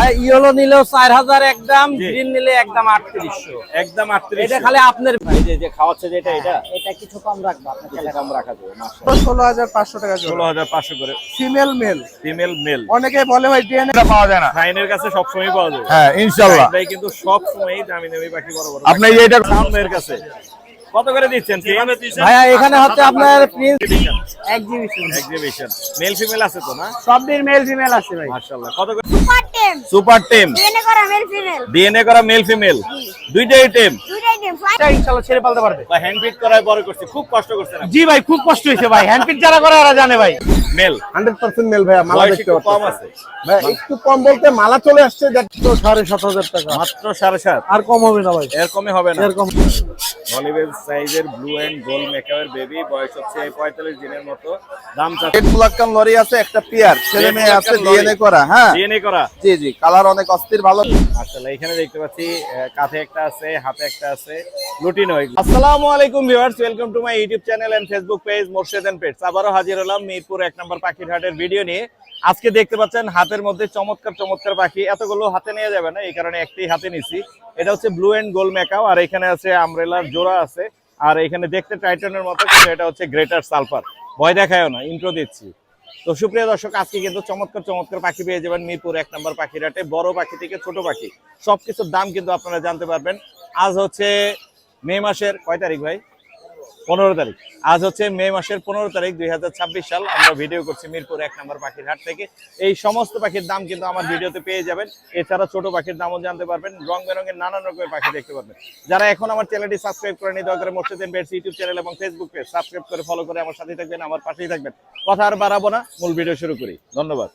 ভাই ইয়েলো নিলেও 4000 একদম, গ্রিন নিলে একদম 3800। একদম 3800। এটা খালি আপনার ভাই যে খাওয়াচ্ছে যেটা এটা এটা কিছু কম রাখবো আপনার কিছু কম রাখা যাবে মাশাআল্লাহ। 16500 টাকা জোড়া। 16500 করে ফিমেল মেল। Female male. অনেকে বলে ভাই ডিএনএ পাওয়া যায় না। ফাইনের কাছে সব সময় পাওয়া যাবে। হ্যাঁ ইনশাআল্লাহ। ভাই কিন্তু সব সময় দামি দামি পাখি বড় বড়। আপনি এটা সামনের কাছে কত করে দিচ্ছেন? ভাইয়া এখানে হচ্ছে আপনার প্রিন্স এক্সিবিশন মেল ফিমেল আছে তো না? সবদের মেল ফিমেল আছে ভাই। মাশাআল্লাহ। কত করে? সুপার টেম। সুপার টেম। ডিএনএ করা মেল ফিমেল। ডিএনএ করা মেল ফিমেল দুইটাই টেম। দুইটাই টেম। এটা ইনশাআল্লাহ ছেড়ে পালতে পারবে। বা হ্যান্ড ফিট করায় বড় করছে, খুব কষ্ট করছে না? জি ভাই খুব কষ্ট হয়েছে ভাই, হ্যান্ড পিক যারা করে ওরা জানে ভাই। মেল 100% মেল ভাই। মালা বয়স দেখতে একটু কম পাচ্ছেন। আছে ভাই একটু কম বলতে মালা চলে আসছে দেখো 7500 টাকা। মাত্র 7.5। আর কম হবে না ভাই, এর কমে হবে না। এরকম অলিভের সাইজের ব্লু এন্ড গোল্ড মেকাওয়ের বেবি, বয়স হচ্ছে 45 দিনের মতো। দাম চাচ্ছে রেড মুলাক্কান লরি আছে একটা পেয়ার, ছেলে মেয়ে আছে মুলাক্কান লরি। ডিএনএ করা। হ্যাঁ ডিএনএ করা। জি জি, কালার অনেক অস্থির ভালো। মাশাআল্লাহ। এখানে দেখতে পাচ্ছি কাঁধে একটা আছে, হাতে একটা আছে, লুটিনো এগুলো। আসসালামু আলাইকুম viewers, welcome to my YouTube channel and Facebook page Morshed and pets. আবারো হাজির হলাম মিরপুর 1 নম্বর পাখির হাটের ভিডিও নিয়ে। আজকে দেখতে পাচ্ছেন হাতের মধ্যে চমৎকার চমৎকার পাখি। এতগুলো হাতে নিয়ে যাবে না, এই কারণে একটাই হাতে নিছি। এটা হচ্ছে ব্লু এন্ড গোল্ড মেকাও, আর এখানে আছে আমব্রেলার জোড়া আছে, আর এখানে দেখতে টাইটনের মতো, কিন্তু এটা হচ্ছে গ্রেটার সালফার। ভয় দেখায়ও না, ইন্ট্রো দিচ্ছি। তো সুপ্রিয় দর্শক, আজকে কিন্তু চমৎকার চমৎকার পাখি পেয়ে যাবেন মিরপুর 1 নম্বর পাখির হাটে। বড় পাখি থেকে ছোট পাখি সবকিছুর দাম কিন্তু আপনারা জানতে পারবেন। আজ হচ্ছে মে মাসের কয় তারিখ ভাই? 15 তারিখ। আজ হচ্ছে মে মাসের 15 তারিখ 2026 সাল। আমরা ভিডিও করছি মিরপুর 1 নম্বর পাখির হাট থেকে। এই সমস্ত পাখির দাম কিন্তু আমার ভিডিওতে পেয়ে যাবেন। এছাড়া ছোট পাখির দামও জানতে পারবেন, রং বেরঙের নানান রকমের পাখি দেখতে পারবেন। যারা এখন আমার চ্যানেলটি সাবস্ক্রাইব করেনি, দয়া করে Morshed and pets YouTube channel এবং ফেসবুক পেজ সাবস্ক্রাইব করে ফলো করে আমার সাথে থাকবেন, আমার পাশেই থাকবেন। কথা আর বাড়াবো না, মূল ভিডিও শুরু করি। ধন্যবাদ।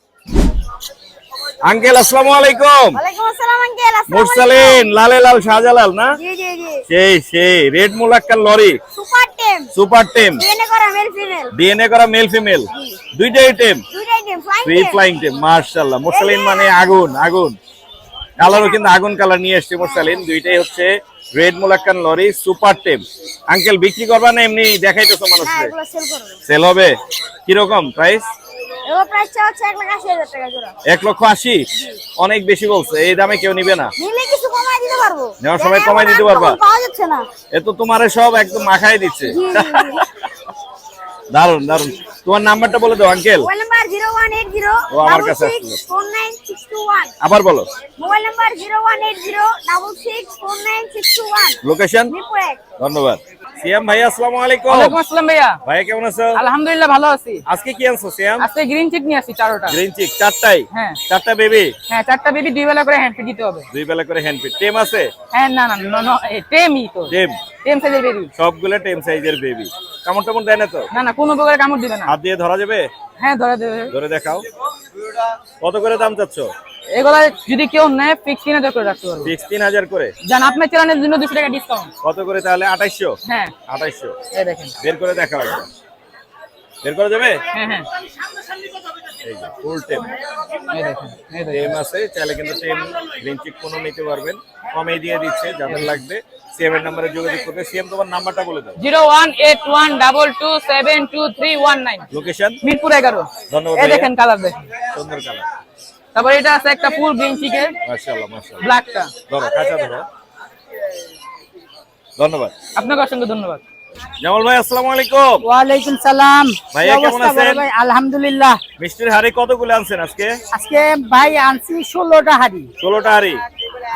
আঙ্কেল আসসালামু আলাইকুম। ওয়ালাইকুম আসসালাম আঙ্কেল। মুরসালিন লালে লাল শাহজালাল না? জি জি জি। সেই রেড মুলাক্কার লরি সুপার টেম। সুপার টেম। ডিএনএ করা মেল ফিমেল। ডিএনএ করা মেল ফিমেল দুইটাই টেম। দুইটাই টেম। Free flying tame. মাশাআল্লাহ। মুরসালিন মানে আগুন আগুন কালারও কিন্তু আগুন কালার নিয়ে এসেছে মুরসালিন। দুইটাই হচ্ছে রেড মুলাক্কান লরি সুপার টেম। আঙ্কেল বিক্রি করবা না এমনি দেখাইতেছো না মানুষকে? এগুলো সেল করব। সেল হবে? কি রকম প্রাইস? এগুলো প্রাইসটা হচ্ছে 1,80,000 টাকা জোড়া। 1,80,000? অনেক বেশি বলছে, এই দামে কেউ নিবে না। নিলে কিছু কমাই দিতে পারবো। নেওয়ার সময় কমাই দিতে পারবা? পাওয়া যাচ্ছে না। এ তো তোমারে সব একদম মাখায় দিচ্ছে। দারুন দারুন। তোমার নাম্বারটা বলে দাও আঙ্কেল। মোবাইল নাম্বার 0180 ও আমার কাছে আসছে। 664961। আবার বলো। Mobile number 0180 664961। লোকেশন? মিরপুর 1। ধন্যবাদ। সিয়াম ভাই আসসালামু আলাইকুম। ওয়ালাইকুম আসসালাম ভাইয়া। ভাইয়া কেমন আছো? আলহামদুলিল্লাহ ভালো আছি। আজকে কি আনছো সিয়াম? আজকে গ্রিন চিক নিয়ে আসি 4টা। গ্রিন চিক 4টাই? হ্যাঁ। 4টা বেবি? হ্যাঁ 4টা বেবি 2 বেলা করে হ্যান্ড ফিড দিতে হবে। 2 বেলা করে হ্যান্ড ফিড। টেম আছে? হ্যাঁ না না না টেমই তো। টেম। টেম সাইজের বেবি। সবগুলো টেম সাইজের বেবি। কামড় টামড় দেয় না তো? না না কোনো প্রকার কামড় দিবে না। হাত দিয়ে ধরা যাবে? হ্যাঁ ধরে দেবে। ধরে দেখাও। কত করে দাম চাচ্ছ? এগুলা যদি কেউ নেয় ফিক্স 3000 করে রাখতে পারবো। ফিক্স 3000 করে? জান আপনার চ্যানেলের জন্য 200 টাকা ডিসকাউন্ট। কত করে তাহলে? 2800? হ্যাঁ 2800। এই দেখেন। বের করে দেখাও একদম। বের করা যাবে? হ্যাঁ হ্যাঁ এই যে ফুল টেম। এই দেখেন এই দেখেন। টেম আছে, চাইলে কিন্তু টেম গ্রিন চিক কোনো নিতে পারবেন, কমে দিয়ে দিচ্ছে। যাদের লাগবে সিএম এর নম্বরে যোগাযোগ করবে। সিএম তোমার নাম্বারটা বলে দাও। 018122722319। লোকেশন? মিরপুর 11। ধন্যবাদ এই ভাইয়া। দেখেন কালার দেখেন। সুন্দর কালার। তারপর এটা আছে একটা ফুল গ্রিন চিকের মাশাআল্লাহ মাশাআল্লাহ। ব্ল্যাকটা। ধরো কাঁচা ধরো। ধন্যবাদ। আপনাকে অসংখ্য ধন্যবাদ। জামাল ভাই আসসালামু আলাইকুম। ওয়ালাইকুম সালাম। ভাইয়া কেমন আছেন? ভাই আলহামদুলিল্লাহ। মিষ্টির হাড়ি কতগুলো আনছেন আজকে? আজকে ভাই আনছি 16টা হাড়ি। 16টা হাড়ি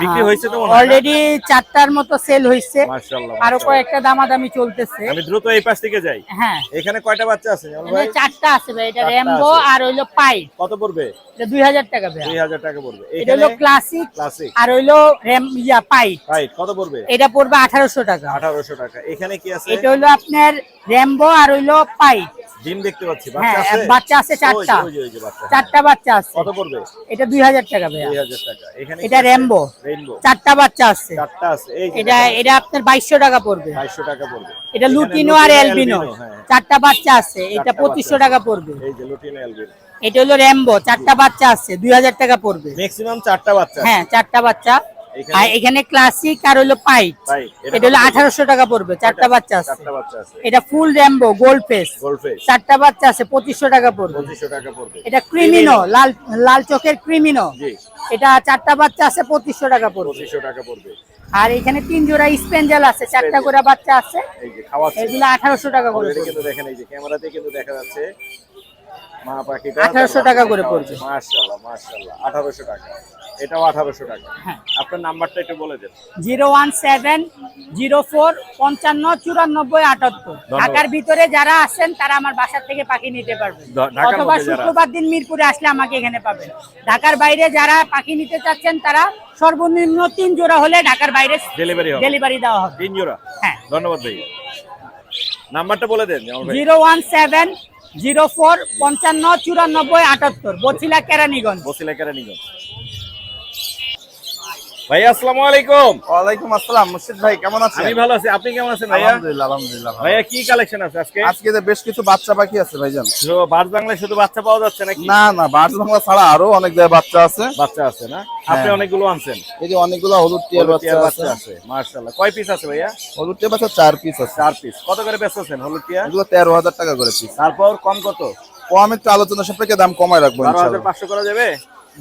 বিক্রি হয়েছে তো মনে হয়? অলরেডি 4টার মতো সেল হয়েছে। মাশাআল্লাহ। আরো কয়েকটা দামাদামি চলতেছে। আমি দ্রুত এই পাশ থেকে যাই। হ্যাঁ এখানে কয়টা বাচ্চা আছে জামাল ভাই? 4টা আছে ভাই। এটা 4টা রেমবো আছে। আর হইলো পাইট। কত পড়বে? এটা 2000 টাকা ভাই। 2000 টাকা পড়বে। এটা হলো ক্লাসিক ক্লাসিক। আর হইলো পাইট। রাইট, কত পড়বে? এটা পড়বে 1800 টাকা। 1800 টাকা। এখানে কি আছে? এটা হইলো আপনার রেমবো আর হইলো পাইট। ডিম দেখতে পাচ্ছি। হ্যাঁ বাচ্চা আছে? বাচ্চা আছে 4টা। ওই যে বাচ্চা। 4টা বাচ্চা আছে। কত পড়বে? এটা 2000 টাকা ভাই। 2000 টাকা। এখানে এটা রেমবো। রেইনবো 4টা বাচ্চা আছে। 4টা আছে। এই যে এটা আপনার 2200 টাকা পড়বে। 2200 টাকা পড়বে। এটা এখানে লুটিনো আর এলবিনো হ্যাঁ। 4টা বাচ্চা আছে। এটা 4টা 2500 টাকা পড়বে। এই যে লুটিনো এলবিনো। এটা হলো রেমবো 4টা বাচ্চা আছে 2000 টাকা পড়বে। ম্যাক্সিমাম 4টা বাচ্চা। হ্যাঁ 4টা বাচ্চা। আর এখানে ক্লাসিক আর হলো পাইট। ভাই এটা হলো 1800 টাকা পড়বে। 4টা বাচ্চা আছে। 4টা বাচ্চা আছে। এটা full rainbow gold face goldfish 4টা বাচ্চা আছে 2500 টাকা পড়বে। 2500 টাকা পড়বে। এটা ক্রিমিনো লাল লাল চোখের ক্রিমিনো জি এটা 4টা বাচ্চা আছে 2500 টাকা পড়বে। 2500 টাকা পড়বে। আর এখানে 3 জোড়া স্পেঞ্জেল আছে, 4টা করে বাচ্চা আছে, এই যে খাওয়াচ্ছে, এগুলো 1800 টাকা করে অলরেডি পড়বে। কিন্তু দেখেন, এই যে ক্যামেরাতে কিন্তু দেখা যাচ্ছে মা পাখিটা 1800 টাকা করে পড়বে। মাশাআল্লাহ মাশাআল্লাহ, 1800 টাকা, এটাও 1800 টাকা। হ্যাঁ। আপনার নাম্বারটা একটু বলে দেন। 01704 94 94 78। ঢাকার ভিতরে যারা আছেন তারা আমার বাসা থেকে পাখি নিতে পারবেন, ঢাকার অথবা মধ্যে যারা শুক্রবার দিন মিরপুরে আসলে আমাকে এখানে পাবেন। ঢাকার বাইরে যারা পাখি নিতে চাচ্ছেন তারা সর্বনিম্ন 3 জোড়া হলে ঢাকার বাইরে ডেলিভারি হবে, ডেলিভারি দেওয়া হবে। 3 জোড়া। হ্যাঁ। ধন্যবাদ ভাই। নাম্বারটা বলে দেন জামাল ভাই। 01704 55 94 78, বছিলা কেরানীগঞ্জ। বসিলা কেরানীগঞ্জ। ভাই আসসালামু আলাইকুম। ওয়ালাইকুম আসসালাম, মুর্শিদ ভাই কেমন আছেন? আমি ভালো আছি, আপনি কেমন আছেন ভাইয়া? আলহামদুলিল্লাহ আলহামদুলিল্লাহ ভালো। ভাইয়া কি কালেকশন আছে আজকে? আজকে যে বেশ কিছু বাচ্চা পাখি আছে ভাইজান। বার্ড বাংলায় শুধু বাচ্চা পাওয়া যাচ্ছে নাকি? না না, বার্ডস বাংলা ছাড়া আরো অনেক জায়গায় বাচ্চা আছে। বাচ্চা আছে না? আপনি হ্যাঁ। অনেকগুলো আনছেন। এই যে অনেকগুলো হলুদ টিয়ার হলুদ টিয়ার বাচ্চা বাচ্চা আছে। আছে, মাশাআল্লাহ। কয় পিস আছে ভাইয়া? হলুদ টিয়ার বাচ্চা 4 পিস আছে। 4 পিস। কত করে বেচছেন হলুদ টিয়া? এগুলো 13000 টাকা করে পিস। তারপর কম কত? কম একটু আলোচনা সাপেক্ষে দাম কমায় রাখবো ইনশাআল্লাহ। 12500 করা যাবে?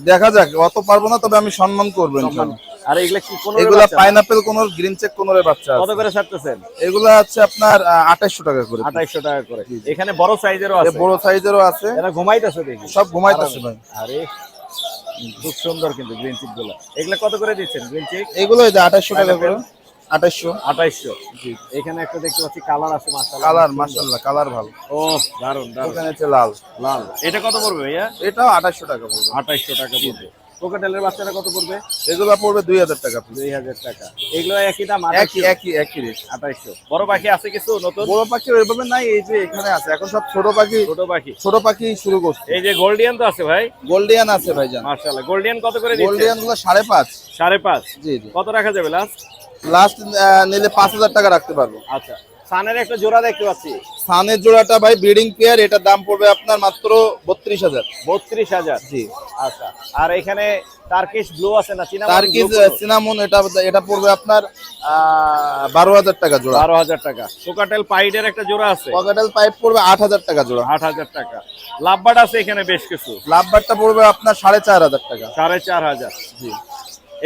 দেখা যাক, অত পারবো না, তবে আমি সম্মান করবো ইনশাআল্লাহ। আর এগুলা কি কোন এগুলা পাইনাপেল কোনোর, গ্রিন চেক কোনোর বাচ্চা কত আছে। করে ছাড়তেছেন? এগুলা আছে আপনার 2800 টাকা করে। 2800 টাকা করে। এখানে বড় সাইজেরও এ আছে, বড় সাইজেরও আছে। এরা ঘুমাইতেছে দেখি। সব ঘুমাইতেছে ভাই। আরে খুব সুন্দর কিন্তু গ্রিন চিক গুলো। এগুলা কত করে দিচ্ছেন গ্রিন চিক? এগুলো এই যে 2800 টাকা করে। 2800। 2800। এখানে একটা দেখতে পাচ্ছি কালার আছে, মাশাআল্লাহ। কালার মাশাআল্লাহ, কালার ভালো। ও দারুন দারুন। ওখানে আছে লাল। লাল। এটা কত পড়বে ভাইয়া? এটাও 2800 টাকা পড়বে। 2800 টাকা পড়বে। কোকাটেলের বাচ্চাটা কত পড়বে? এগুলো পড়বে 2000 টাকা পিস। 2000 টাকা। এগুলো একই দাম, একই একই একই রেট। 2800। বড় পাখি আছে কিছু নতুন? বড় পাখি ওইভাবে নাই, এই যে এখানে আছে। এখন সব ছোট পাখি, ছোট পাখি। ছোট পাখি শুরু করছে। এই যে গোল্ডিয়ান তো আছে ভাই। গোল্ডিয়ান আছে ভাইজান। মাশাআল্লাহ। গোল্ডিয়ান কত করে দিচ্ছেন? গোল্ডিয়ান গুলো 5.5। 5.5। জি জি। কত রাখা যাবে লাস্ট? লাস্ট নিলে 5000 টাকা রাখতে পারবো। আচ্ছা। সানের একটা জোড়া দেখতে পাচ্ছি। সানের জোড়াটা ভাই ব্রিডিং পেয়ার, এটার দাম পড়বে আপনার মাত্র 32000। 32000। জি। আচ্ছা। আর এখানে টার্কিশ ব্লু আছে না, চিনা টার্কিশ সিনামন, এটা পড়বে আপনার 12000 টাকা জোড়া। 12000 টাকা। কোকাটেল পাইডের একটা জোড়া আছে, পকেটেল পাইপ পড়বে 8000 টাকা জোড়া। 8000 টাকা। লাভবার্ড আছে এখানে বেশ কিছু। লাভবারটা পড়বে আপনার 4500 টাকা। 4500। জি।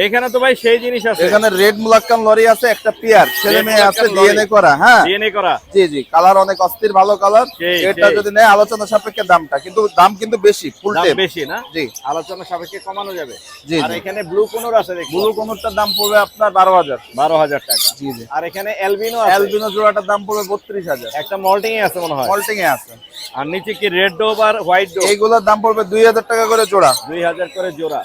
এখানে তো ভাই সেই জিনিস আছে। এখানে রেড মুলাক্কান লরি আছে একটা পেয়ার, ছেলে মেয়ে আছে, মুলাক্কান লরি। ডিএনএ করা। হ্যাঁ ডিএনএ করা। জি জি, কালার অনেক অস্থির ভালো কালার। সেই, এটা সেই। যদি নেয় আলোচনা সাপেক্ষে দামটা, কিন্তু দাম কিন্তু বেশি, ফুল দাম টেপ। বেশি না? জি আলোচনা সাপেক্ষে কমানো যাবে। জি, আর জি। এখানে ব্লু কোনর আছে দেখি। ব্লু কোনরটার দাম পড়বে আপনার 12000। 12000 টাকা। জি জি। আর এখানে অ্যালবিনো আছে। অ্যালবিনো জোড়াটার দাম পড়বে 32000। একটা মল্টিং এ আছে মনে হয়। মল্টিং এ আছে। আর নিচে কি রেড ডোব আর হোয়াইট ডোব? এইগুলোর দাম পড়বে 2000 টাকা করে জোড়া। 2000 করে জোড়া।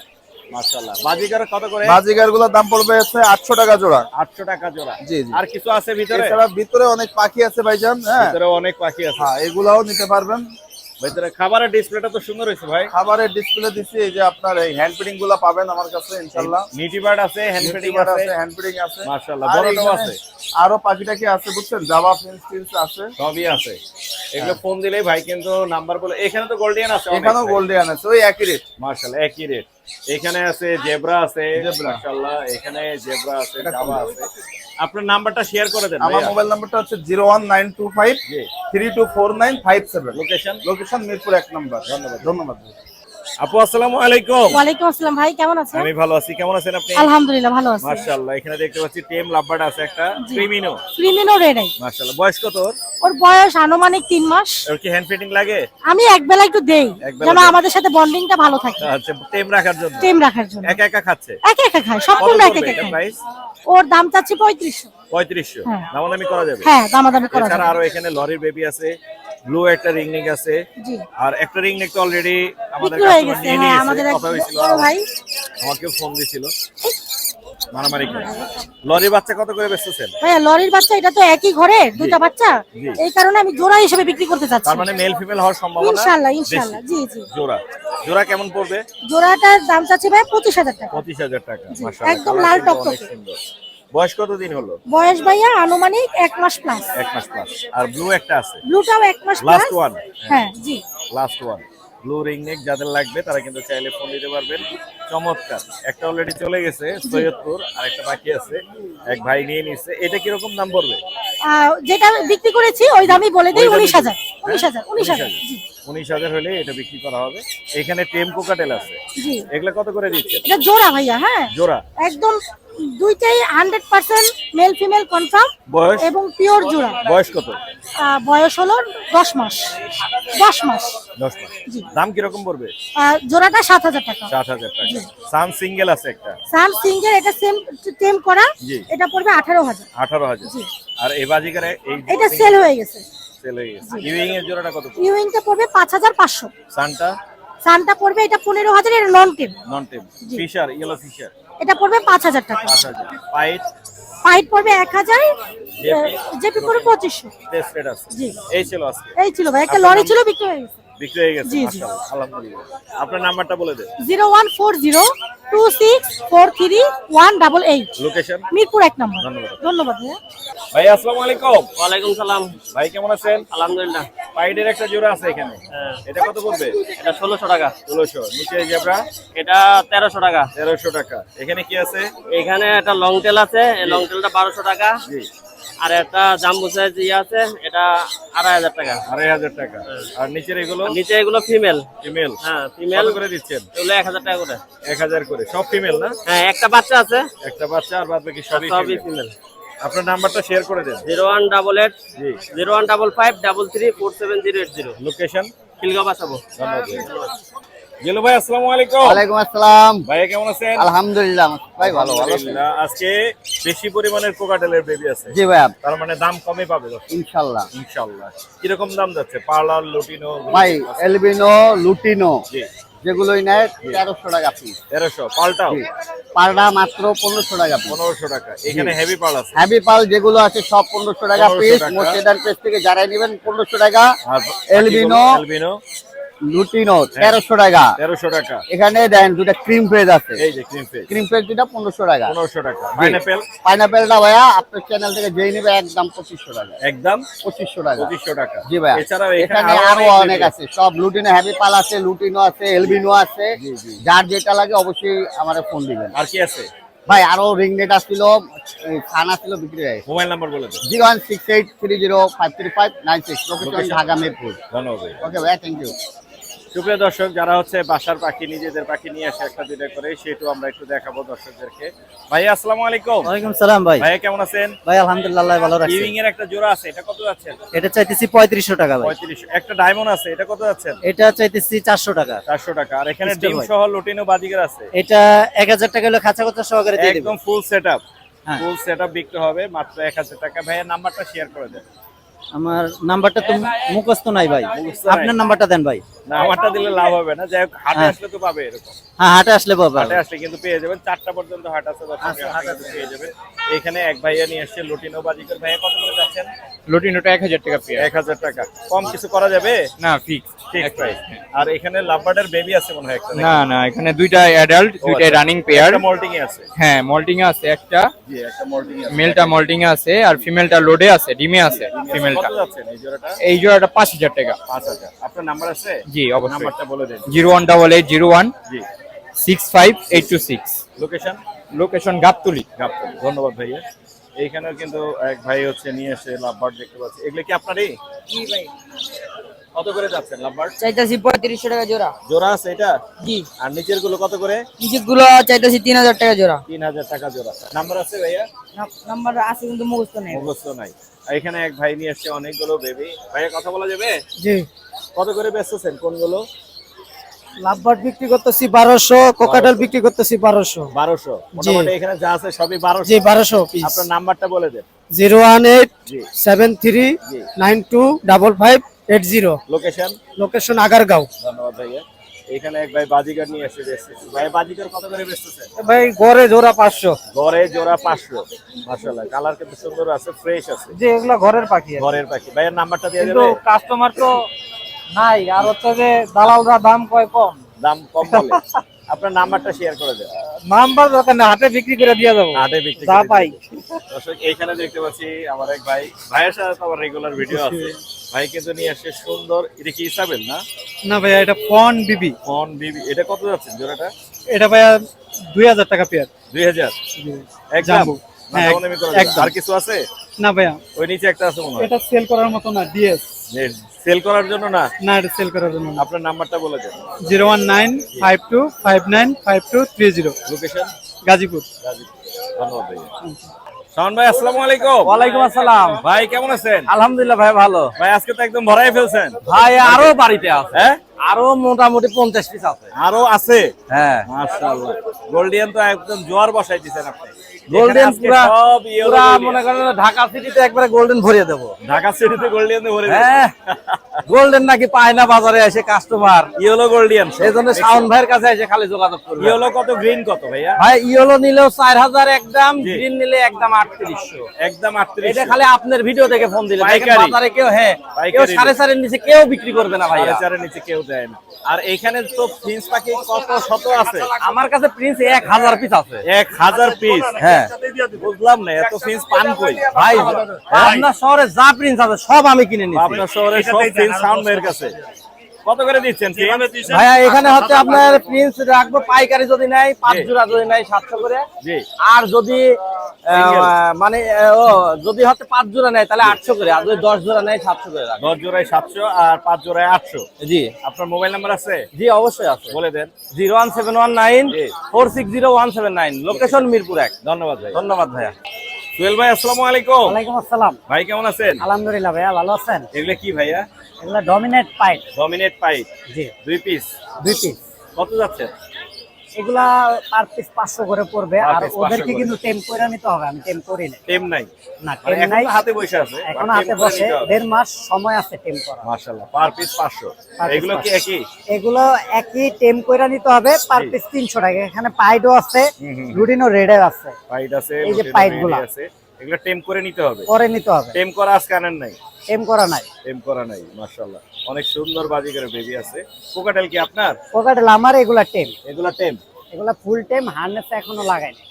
মাশাআল্লাহ। বাজিকার কত করে? বাজিগার গুলোর দাম পড়বে 800 টাকা জোড়া। 800 টাকা জোড়া। জি, জি। আর কিছু আছে ভিতরে? এছাড়া ভিতরে অনেক পাখি আছে ভাইজান। হ্যাঁ ভিতরে অনেক পাখি আছে। হ্যাঁ, এগুলাও নিতে পারবেন। ভিতরে খাবারের ডিসপ্লেটা তো সুন্দর হয়েছে ভাই। খাবারের ডিসপ্লে দিছি, এই যে আপনার এই হ্যান্ড ফিডিং গুলো পাবেন আমার কাছে ইনশাআল্লাহ। নিটি বার্ড আছে, হ্যান্ড ফিডিং নিউট্রিবার্ড আছে। আছে, হ্যান্ড ফিডিং আছে। মাশাআল্লাহ। আর বড়টাও এখানে আছে। আরো পাখিটাকি আছে বুঝছেন, জাভা ফিন্স আছে। সবই আছে। এগুলো ফোন দিলেই ভাই কিন্তু নাম্বার বলে। এখানে তো গোল্ডিয়ান আছে অনেক এখানেও ভাই। গোল্ডিয়ান আছে, ওই একই রেট। মাশাআল্লাহ একই রেট। এখানে আছে জেব্রা আছে, জেব্রা। মাশাআল্লাহ। এখানে জেব্রা আছে, এটা জাভা কোনটা? আছে। আপনার নাম্বারটা শেয়ার করে দেন আমার ভাইয়া। মোবাইল নাম্বারটা হচ্ছে 01925 জি। 324957। লোকেশন? লোকেশন মিরপুর 1 নম্বর। ধন্যবাদ ধন্যবাদ। আপু আসসালামু আলাইকুম। ওয়ালাইকুম আসসালাম ভাই, কেমন আছেন? আমি ভালো আছি, কেমন আছেন আপনি? আলহামদুলিল্লাহ ভালো আছি। মাশাআল্লাহ। এখানে দেখতে পাচ্ছি টেম লাভবার্ড আছে একটা, জি। ক্রিমিনো। ক্রিমিনো রেড আই। মাশাআল্লাহ। বয়স কত ওর? ওর বয়স আনুমানিক 3 মাস। ওর কি হ্যান্ড ফিটিং লাগে? আমি একবেলা একটু দেই, একবেলা যেন দেন। আমাদের সাথে বন্ডিংটা ভালো থাকে, আচ্ছা, টেম রাখার জন্য। টেম রাখার জন্য। একা একা খাচ্ছে? একা একা খায়, কত সম্পূর্ণ একা পড়বে একা এটা খায়। প্রাইস? ওর দাম চাচ্ছি 3500। 3500। হ্যাঁ। দামাদামি করা যাবে? হ্যাঁ, দামাদামি করা এছাড়া যাবে। আরো এখানে লরির বেবি আছে, ব্লু একটা রিং নেক আছে। জি। আর একটা রিং নেক তো অলরেডি আমাদের বিক্রি হয়ে কাছে গেছে। নিয়ে হ্যাঁ, নিয়েছে, আমাদের এক কথা হয়েছিল। বড় ভাই। আমাকে ফোন দিছিল, মারামারি করে। লরি বাচ্চা কত করে বেচতেছেন? ভাইয়া লরির বাচ্চা, এটা তো একই ঘরে দুটো বাচ্চা, জি। এই কারণে আমি জোড়া হিসেবে বিক্রি করতে চাচ্ছি। তার মানে মেল ফিমেল হওয়ার সম্ভাবনা ইনশাআল্লাহ বেশি। ইনশাআল্লাহ। জি জি। জোড়া জোড়া কেমন পড়বে? জোড়াটার দাম চাচ্ছি ভাই 25000 টাকা। 25000 টাকা। জি, মাশাআল্লাহ। একদম কালার লাল কিন্তু অনেক টকটকে। সুন্দর। বয়স কত দিন হলো? বয়স ভাইয়া আনুমানিক 1 মাস প্লাস। 1 মাস প্লাস। আর ব্লু একটা আছে, ব্লুটাও 1 মাস প্লাস। Last one. হ্যাঁ জি। Last one blue ring neck যাদের লাগবে তারা কিন্তু চাইলে ফোন দিতে পারবেন। চমৎকার। একটা অলরেডি চলে গেছে সৈয়দপুর, আর একটা বাকি আছে, এক ভাই নিয়ে নিচ্ছে। এটা কিরকম দাম পড়বে? যেটা বিক্রি করেছি ওই দামই বলে দিই, ওই দামই 19000। দিবেন। 19000 19,000 জি। 19,000 হলে এটা বিক্রি করা হবে। এখানে টেম কোকাটেল আছে, জি এগুলা কত করে দিচ্ছেন এটা জোড়া ভাইয়া, হ্যাঁ জোড়া? একদম দুইটাই 100% মেল ফিমেল কনফার্ম বয়স এবং পিওর জোড়া। বয়স কত? বয়স হলো 10 মাস। 10 মাস 10 মাস। জি। দাম কিরকম পড়বে? জোড়াটা 7,000 টাকা। 7,000 টাকা। সান সিঙ্গেল আছে একটা, সান সিঙ্গেল এটা সেম টেম করা, জি। এটা পড়বে 18,000। 18,000। জি। আর এই বাজিকারে এই এটা সেল হয়ে গেছে। সেল হয়ে গেছে। ইউইং এর জোড়াটা কত? ইউইংটা পড়বে 5,500। সানটা সানটা পড়বে এটা 15,000 এর নন টেম। নন টেম। জি। ফিশার, ইয়েলো ফিশার এটা পড়বে 5,000 টাকা। 5,000। পাইট পাইট পড়বে 1,000, জেপি? জেপি পড়বে 2500। টেস্ট রেট আছে। জি। এই ছিল আজকে এই ছিল ভাই, একটা আপনার লরি নাম? ছিল বিক্রি হয়ে গেছে। বিক্রি হয়ে গেছে। জি, জি। মাশাআল্লাহ, আলহামদুলিল্লাহ। আপনার নাম্বারটা বলে দেন। 01402643188। লোকেশন? মিরপুর 1 নম্বর। ধন্যবাদ। ধন্যবাদ ভাইয়া। ভাই আসসালামু আলাইকুম। ওয়ালাইকুম সালাম। ভাই কেমন আছেন? আলহামদুলিল্লাহ। পাইডের একটা জোড়া আছে এখানে, এটা কত পড়বে? এটা 1600 টাকা। 1600। নিচে জেব্রা এটা 1300 টাকা। 1300 টাকা। এখানে কি আছে? এখানে একটা লং টেল আছে, এই লং টেলটা 1200 টাকা। জি। আর একটা জাম্বো সাইজ ইয়ে আছে, এটা 2500 টাকা। 2500 টাকা। আর নিচের এগুলো আর নিচে এগুলো ফিমেল। ফিমেল। হ্যাঁ কত ফিমেল করে দিচ্ছেন? এগুলো 1000 টাকা করে। 1000 করে। সব ফিমেল না? হ্যাঁ একটা বাচ্চা আছে, একটা বাচ্চা আর বাদ বাকি সবই সবই ফিমেল। ফিমেল। আপনার নাম্বারটা শেয়ার করে দেন। 0188 জি। 0155334780। লোকেশন? খিলগাঁও বাসাবো। ধন্যবাদ। গেলো ভাই আসসালামু আলাইকুম। ওয়ালাইকুম আসসালাম। ভাইয়া কেমন আছেন? আলহামদুলিল্লাহ ভাই, ভালো ভালো। আলহামদুলিল্লাহ। আজকে বেশি পরিমাণের কোকাটেলের বেবি আছে, জি ভাইয়া, তার মানে দাম কমে পাবে তো? ইনশাল্লাহ। ইনশাআল্লাহ। কিরকম দাম যাচ্ছে? Parlour, lutino? ভাই এলবিনো লুটিনো জি। যেগুলোই নেয় 1300 টাকা পিস। 1300। পাল্টাও? পালটা মাত্র 1500 টাকা পিস। 1500 টাকা। এখানে হেভি পাল আছে। হ্যাভি পাল যেগুলো আছে সব 1500 টাকা 1500 পিস। টাকা। মোর্শেদার পেজ থেকে যারাই নেবেন 1500 টাকা। আর এলবিনো এলবিনো লুটিনো 1300 টাকা। 1300 টাকা। এখানে দেন দুটা ক্রিম ফেজ আছে, এই যে ক্রিম ফেস ক্রিম ফেজ দুটা 1500 টাকা। 1500 টাকা। পাইনাপেল? পাইনাপেলটা ভাইয়া আপনার চ্যানেল থেকে যেই নেবে একদম 2500 টাকা। একদম 2500 টাকা। 2500 টাকা। জি ভাইয়া। এছাড়াও এখানে আরো অনেক আছে, সব লুটিনো হ্যাভি পাল আছে, লুটিনো আছে, এলবিনো আছে। যার যেটা লাগে অবশ্যই আমাদের ফোন দিবেন। আর কি আছে? ভাই আরো রিংনেট আসছিল, খানা ছিল, বিক্রি হয়ে গেছে। মোবাইল নাম্বার বলে দেন। 01683053596, লোকেশন ঢাকা মিরপুর। ধন্যবাদ ভাই। ওকে ভাইয়া, থ্যাংক ইউ। সুপ্রিয় দর্শক, যারা হচ্ছে বাসার পাখি, নিজেদের পাখি নিয়ে আসে একটা দুইটা করে, সেটাও আমরা একটু দেখাবো দর্শকদেরকে। ভাই আসসালামু আলাইকুম। ওয়ালাইকুম সালাম ভাই। ভাইয়া কেমন আছেন? ভাই আলহামদুলিল্লাহ, আল্লাহ ভালো রাখছে। ইউইং এর একটা জোড়া আছে, এটা কত যাচ্ছেন? এটা চাইতেছি 3500 টাকা ভাই। 3500। একটা ডায়মন্ড আছে, এটা কত যাচ্ছেন? এটা চাইতেছি 400 টাকা। 400 টাকা। আর এখানে Crystal ডিম ভাই। সহ লুটিনো বাজিকার আছে, এটা 1000 টাকা হলো খাঁচা কথা সহকারে দিয়ে দেব। একদম ফুল সেটআপ। হ্যাঁ। ফুল সেটআপ বিক্রি হবে মাত্র 1000 টাকা। ভাইয়া নাম্বারটা শেয়ার করে দেন। আমার নাম্বারটা তো মুখস্থ নাই ভাই, মুখস্থ নাই? আপনার নাম্বারটা দেন ভাই। না, আমারটা দিলে লাভ হবে না। যাই হোক, হাটে হ্যাঁ। আসলে তো পাবে এরকম। হ্যাঁ হাটে আসলে বাবা। হাটে আসলে কিন্তু পেয়ে যাবেন। 4টা পর্যন্ত হাট আছে, হাটে পেয়ে যাবেন। এখানে এক ভাইয়া নিয়ে আসছে লুটিনো বাজিকার। ভাইয়া কত করে যাচ্ছেন? লুটিনোটা 1000 টাকা পেয়ার। 1000 টাকা। কম কিছু করা যাবে? না, ফিক্স। ঠিক প্রাইস। আর এখানে লাভবার্ডের বেবি আছে মনে হয় একটা। না না, এখানে দুইটা অ্যাডাল্ট, দুইটা রানিং পেয়ার। একটা মল্টিং এ আছে। হ্যাঁ, মল্টিং এ আছে একটা, জি, একটা মল্টিং এ আছে। মেলটা মল্টিং এ আছে আর ফিমেলটা লোডে আছে, ডিমে আছে ফিমেলটা। কত যাচ্ছেন এই জোড়াটা? এই জোড়াটা 5000 টাকা। 5000। আপনার নাম্বার আছে? জি অবশ্যই। নাম্বারটা বলে দেন। 01880 জি। 65826। লোকেশন? লোকেশন গাবতলী। গাবতলী। ধন্যবাদ ভাইয়া। এইখানেও কিন্তু এক ভাই হচ্ছে নিয়ে এসে লাভবার্ড দেখতে পাচ্ছি। এগুলো কি আপনারই? জি ভাই। কত করে যাচ্ছেন লাভবার্ড? চাইতাছি 3500 টাকা জোড়া। জোড়া আছে এটা? জি। আর নিচের গুলো কত করে? নিচেগুলো চাইতাছি 3000 টাকা জোড়া। 3000 টাকা জোড়া। নাম্বার আছে ভাইয়া? নাম্বার আছে কিন্তু মুখস্থ নেই। মুখস্থ নাই। আর এখানে এক ভাই নিয়ে এসছে অনেকগুলো বেবি। ভাইয়া কথা বলা যাবে? জি। কত করে বেচতেছেন কোনগুলো? লাভবার্ড বিক্রি করতেছি 1200, কোকাটেল বিক্রি করতেছি 1200। 1200। মোটামুটি এখানে যা আছে সবই 1200। জি 1200 পিস। আপনার নাম্বারটা বলে দেন। 01873925580। লোকেশন? লোকেশন আগারগাঁও। ধন্যবাদ ভাইয়া। এখানে এক ভাই বাজিকার নিয়ে এসে বেচতেছে। ভাই বাজিকার কত করে বেচতেছেন? ভাই গড়ে জোড়া 500। ঘরে জোড়া 500। মাশাআল্লাহ, কালার কিন্তু সুন্দর আছে, ফ্রেশ আছে। যে এগুলা ঘরের পাখি, ঘরের পাখি। ভাইয়ের নাম্বারটা দিয়ে কিন্তু দেবে? কাস্টমার তো নাই, আর হচ্ছে যে দালালরা দাম কয় কম। দাম কম বলে। আপনার নাম্বারটা শেয়ার করে দেন। নাম্বার দরকার না, হাটে বিক্রি করে দিয়ে যাবো হাটে বিক্রি যা করে পাই। দিবেন। দর্শক, এইখানে দেখতে পাচ্ছি আমার এক ভাই, ভাইয়ের সাথে তো আমার রেগুলার ভিডিও আছে। ভাই কিন্তু নিয়ে আসছে সুন্দর, এটা কি ইসাবেল না? না ভাইয়া, এটা ফন বিবি। ফন বিবি। এটা কত যাচ্ছেন জোড়াটা? এটা ভাইয়া 2000 টাকা পেয়ার। 2000। একদম? জাম্বো। না, হ্যাঁ, দামাদামি করা যাবে? একদম। আর কিছু আছে? না ভাইয়া, ওই নিচে একটা আছে মনে হয়। এটা সেল করার মতো না, ডিএস। সেল করার জন্য না? না, এটা সেল করার জন্য। আপনার নাম্বারটা বলে দেন। 01952595930। লোকেশন গাজীপুর। ধন্যবাদ ভাইয়া। শাওন ভাই আসসালামু আলাইকুম। ওয়ালাইকুম আসসালাম। ভাই কেমন আছেন? আলহামদুলিল্লাহ ভাই ভালো। ভাই আজকে তো একদম ভরাই ফেলছেন। ভাই আরো বাড়িতে আছে, হ্যাঁ আরো মোটামুটি 50 পিস আছে। আরো আছে? হ্যাঁ মাশাআল্লাহ। গোল্ডিয়ান তো একদম জোয়ার বসাই দিয়েছেন আপনি। গোল্ডেন এখানে আজকে পুরা সব ইয়েলো পুরা গোল্ডিয়ান। মনে করেন ঢাকা সিটিতে একবারে গোল্ডেন ভরিয়ে দেবো। ঢাকা সিটিতে গোল্ডিয়ান দিয়ে ভরে দিয়েছেন। হ্যাঁ গোল্ডেন নাকি পায় না বাজারে এসে কাস্টমার, ইয়েলো গোল্ডিয়ান এই জন্য শাওন ভাইয়ের কাছে এসে খালি যোগাযোগ করবে। ইয়েলো কত, গ্রিন কত ভাইয়া? ভাই ইয়েলো নিলেও 4000 একদম, জি। গ্রিন নিলে একদম 3800। একদম 38। এটা খালি আপনার ভিডিও দেখে ফোন দিলে, দেখেন পাইকারি। বাজারে কেউ কেউ পাইকারি। 4.5 নিচে কেউ বিক্রি করবে না ভাই। 4.5 নিচে কেউ দেয় না। আর এখানে তো প্রিন্স পাখি কত শত আছে? আমার কাছে প্রিন্স 1000 পিস আছে। 1000 পিস? হ্যাঁ বুঝলাম না, এত প্রিন্স পান কই ভাই, আপনার শহরে যা প্রিন্স আছে সব আমি কিনে নিচ্ছি। আপনার শহরে সব প্রিন্স শাওন ভাইয়ের কাছে। কত করে দিচ্ছেন প্রিন্স? ভাইয়া এখানে হচ্ছে আপনার প্রিন্স রাখবো পাইকারি যদি নেয় 5 জোড়া, যদি নেয় 700 করে। জি। আর যদি মানে যদি হচ্ছে 5 জোড়া নেয় তাহলে 800 করে, আর যদি 10 জোড়া নেয় 700 করে রাখবো। 10 জোড়ায় 700 আর 5 জোড়ায় 800। জি আপনার মোবাইল নাম্বার আছে? জি অবশ্যই আছে, বলে দেন। 01719 জি। 460179, লোকেশন মিরপুর 1। ধন্যবাদ ভাই। ধন্যবাদ ভাইয়া। সোহেল ভাই আসসালামু আলাইকুম। ওয়ালাইকুম আসসালাম। ভাই কেমন আছেন? আলহামদুলিল্লাহ ভাইয়া, ভালো আছেন? এগুলো কি ভাইয়া? এগুলো ডমিনেট পাইপ। ডমিনেট পাইপ। জি, 2 পিস। 2 পিস। কত যাচ্ছে? এগুলা পার পিস 500 করে পড়বে। Per আর piece 500 ওদেরকে করে। কিন্তু টেম করে নিতে হবে, আমি টেম করি না। টেম নাই? না, মানে টেম এখন নাই, তো হাতে বসে আছে। এখন হাতে বসে 1.5 মাস সময় আছে টেম করা। মাশাআল্লাহ, পার পিস 500। Per piece এগুলো কি 500 একই? এগুলো একই টেম করে নিতে হবে, পার পিস 300 টাকা। এখানে পাইডও আছে, হুম। লুটিনো রেডের আছে, পাইট আছে, এই যে লুটিনো পাইপগুলা। রেডি আছে। এগুলো টেম করে নিতে হবে। করে নিতে হবে। টেম করা আজকে আনেন নাই? টেম করা নাই। টেম করা নাই। মাশাআল্লাহ, অনেক সুন্দর বাজিকারের বেবি আছে। কোকাটেল কি আপনার? পকেটেল আমার, এগুলা টেম। এগুলো টেম? এগুলা ফুল টেম, হার্নেস এখনো লাগাই নাই।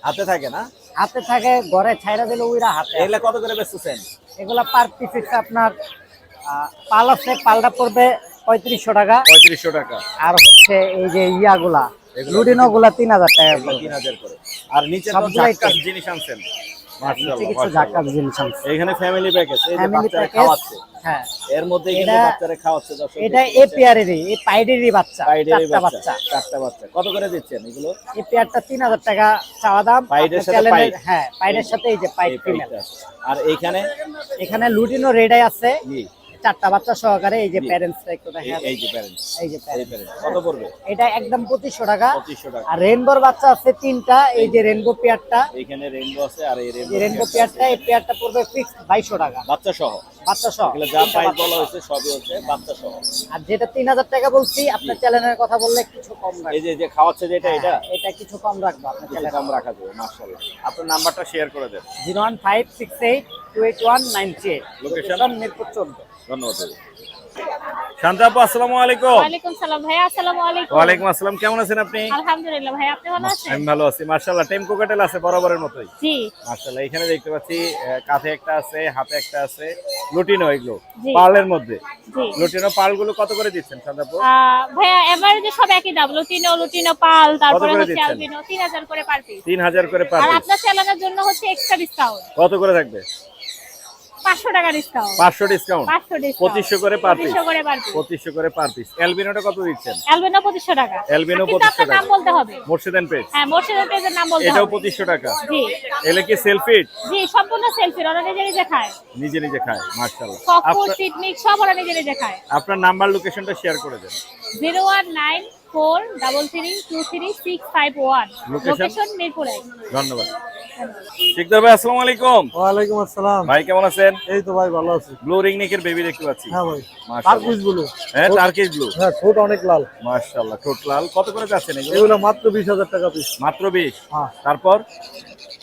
হাতে থাকে না? হাতে থাকে, ঘরে ছাইরা দিলে উইরা হাতে। এগুলা কত করে বেচতেছেন? এগুলা পার পিস হচ্ছে আপনার পাল আছে, পালটা পড়বে 3500 টাকা। 3500 টাকা। আর হচ্ছে এই যে ইয়াগুলা লুডিনো গুলা 3000 টাকা এগুলো পড়বে। 3000 করে। আর নিচে তো সবগুলাই ঝাক্কাস টেম। জিনিস আনছেন। নিচে মাশাআল্লাহ, কিছু মাশাআল্লাহ। ঝাক্কাস জিনিস আছে। এখানে ফ্যামিলি প্যাকেজ, এই যে ফ্যামিলি বাচ্চারা প্যাকেজ। খাওয়াচ্ছে। হ্যাঁ, এর মধ্যে কিন্তু এটা- বাচ্চারা খাওয়াচ্ছে। দর্শক এটা দেখতে এ পাচ্ছেন। পেয়ারেরই, এই পাইডেরই বাচ্চা, পাইডেরই 4টা বাচ্চা, বাচ্চা। 4টা বাচ্চা। কত করে দিচ্ছেন এগুলো? এই পেয়ারটা 3000 টাকা চাওয়া দাম। পাইডের আপনার সাথে চ্যানেলের- পাইড? হ্যাঁ, পাইডের সাথে এই যে পাইড এই ফিমেল। পাইডটা আছে। আর এইখানে এখানে লুটিনো রেডাই আছে, জি, 4টা বাচ্চা সহকারে। এই যে জি। প্যারেন্টসটা একটু দেখেন, এই যে প্যারেন্টস, এই যে এই প্যারেন্টস। প্যারেন্টস কত পড়বে? এটা একদম 2500 টাকা। 2500 টাকা। আর রেইনবোর বাচ্চা আছে 3টা, এই যে রেইনবো পেয়ারটা, এইখানে রেইনবো আছে, আর এই এই রেইনবো পেয়ারটা, এই পেয়ারটা পড়বে ফিক্সড 2200 টাকা বাচ্চা সহ। বাচ্চা সহ। এগুলো যা 3টা প্রাইস বাচ্চা বলা সহ। হয়েছে সবই হচ্ছে বাচ্চা সহ। আর যেটা 3000 টাকা বলছি, আপনার চ্যানেলের কথা বললে কিছু কম এই রাখবো। যে খাওয়াচ্ছে যেটা, এটা এটা কিছু কম রাখবো আপনার কিছু চ্যানেলে। কম রাখা যাবে। মাশাআল্লাহ, আপনার নাম্বারটা শেয়ার করে দেন। 01568281938, লোকেশন? লোকেশন মিরপুর 14। ধন্যবাদ। শান্তা আপু আসসালামু আলাইকুম। ওয়ালাইকুম সালাম ভাইয়া, আসসালামু আলাইকুম। ওয়ালাইকুম আসসালাম, কেমন আছেন আপনি? আলহামদুলিল্লাহ ভাই, আপনি ভালো আছেন? আমি ভালো আছি মাশাআল্লাহ। টেম কোকাটেল আছে বরাবরের মতোই জি মাশাআল্লাহ। এখানে দেখতে পাচ্ছি কাঁধে একটা আছে, হাতে একটা আছে, লুটিনো। এগুলো জি। পার্লের মধ্যে। জি লুটিনো পার্লগুলো কত করে দিচ্ছেন শান্তা আপু? ভাইয়া এভারেজে সব একই দাম, লুটিনো পাল, তারপরে করে হচ্ছে দিচ্ছেন? অ্যালবিনো 3000 করে পার পিস। 3000 করে পার আর পিস। আপনার চ্যানেলের জন্য হচ্ছে এক্সট্রা ডিসকাউন্ট, কত করে থাকবে? 500 টাকা ডিসকাউন্ট। 500 ডিসকাউন্ট। 500 ডিসকাউন্ট, 2500 করে পার পিস। 2500 করে পার পিস। 2500 করে পার পিস। অ্যালবিনোটা কত দিচ্ছেন? অ্যালবিনো 2500 টাকা। অ্যালবিনো কিন্তু 2500 আপনার নাম টাকা। বলতে হবে। Morshed and page. হ্যাঁ, মোর্শেদের পেজের নাম বলতে এটাও হবে। 2500 টাকা। জি এলে কি সেলফিট? জি, সম্পূর্ণ সেলফি, ওরা নিজে নিজে খায়। নিজে নিজে খায় মাশাআল্লাহ। ককফুড, সিটমিক সব ওরা নিজে নিজে খায়। আপনার নাম্বার লোকেশনটা শেয়ার করে দেন। 019433651, লোকেশন মিরপুর 1। ধন্যবাদ। শিকদার ভাই আসসালামু আলাইকুম। ওয়ালাইকুম আসসালাম। ভাই কেমন আছেন? এই তো ভাই ভালো আছি। ব্লু রিংনেকের বেবি দেখতে পাচ্ছি। হ্যাঁ ভাই, মাশাআল্লাহ। Turkish blue. হ্যাঁ, টার্কিশ ব্লু। হ্যাঁ, ঠোঁট অনেক লাল। মাশাআল্লাহ, টোট লাল। কত করে যাচ্ছেন এগুলো? এগুলো মাত্র 20000 টাকা পিস। মাত্র 20। হ্যাঁ। তারপর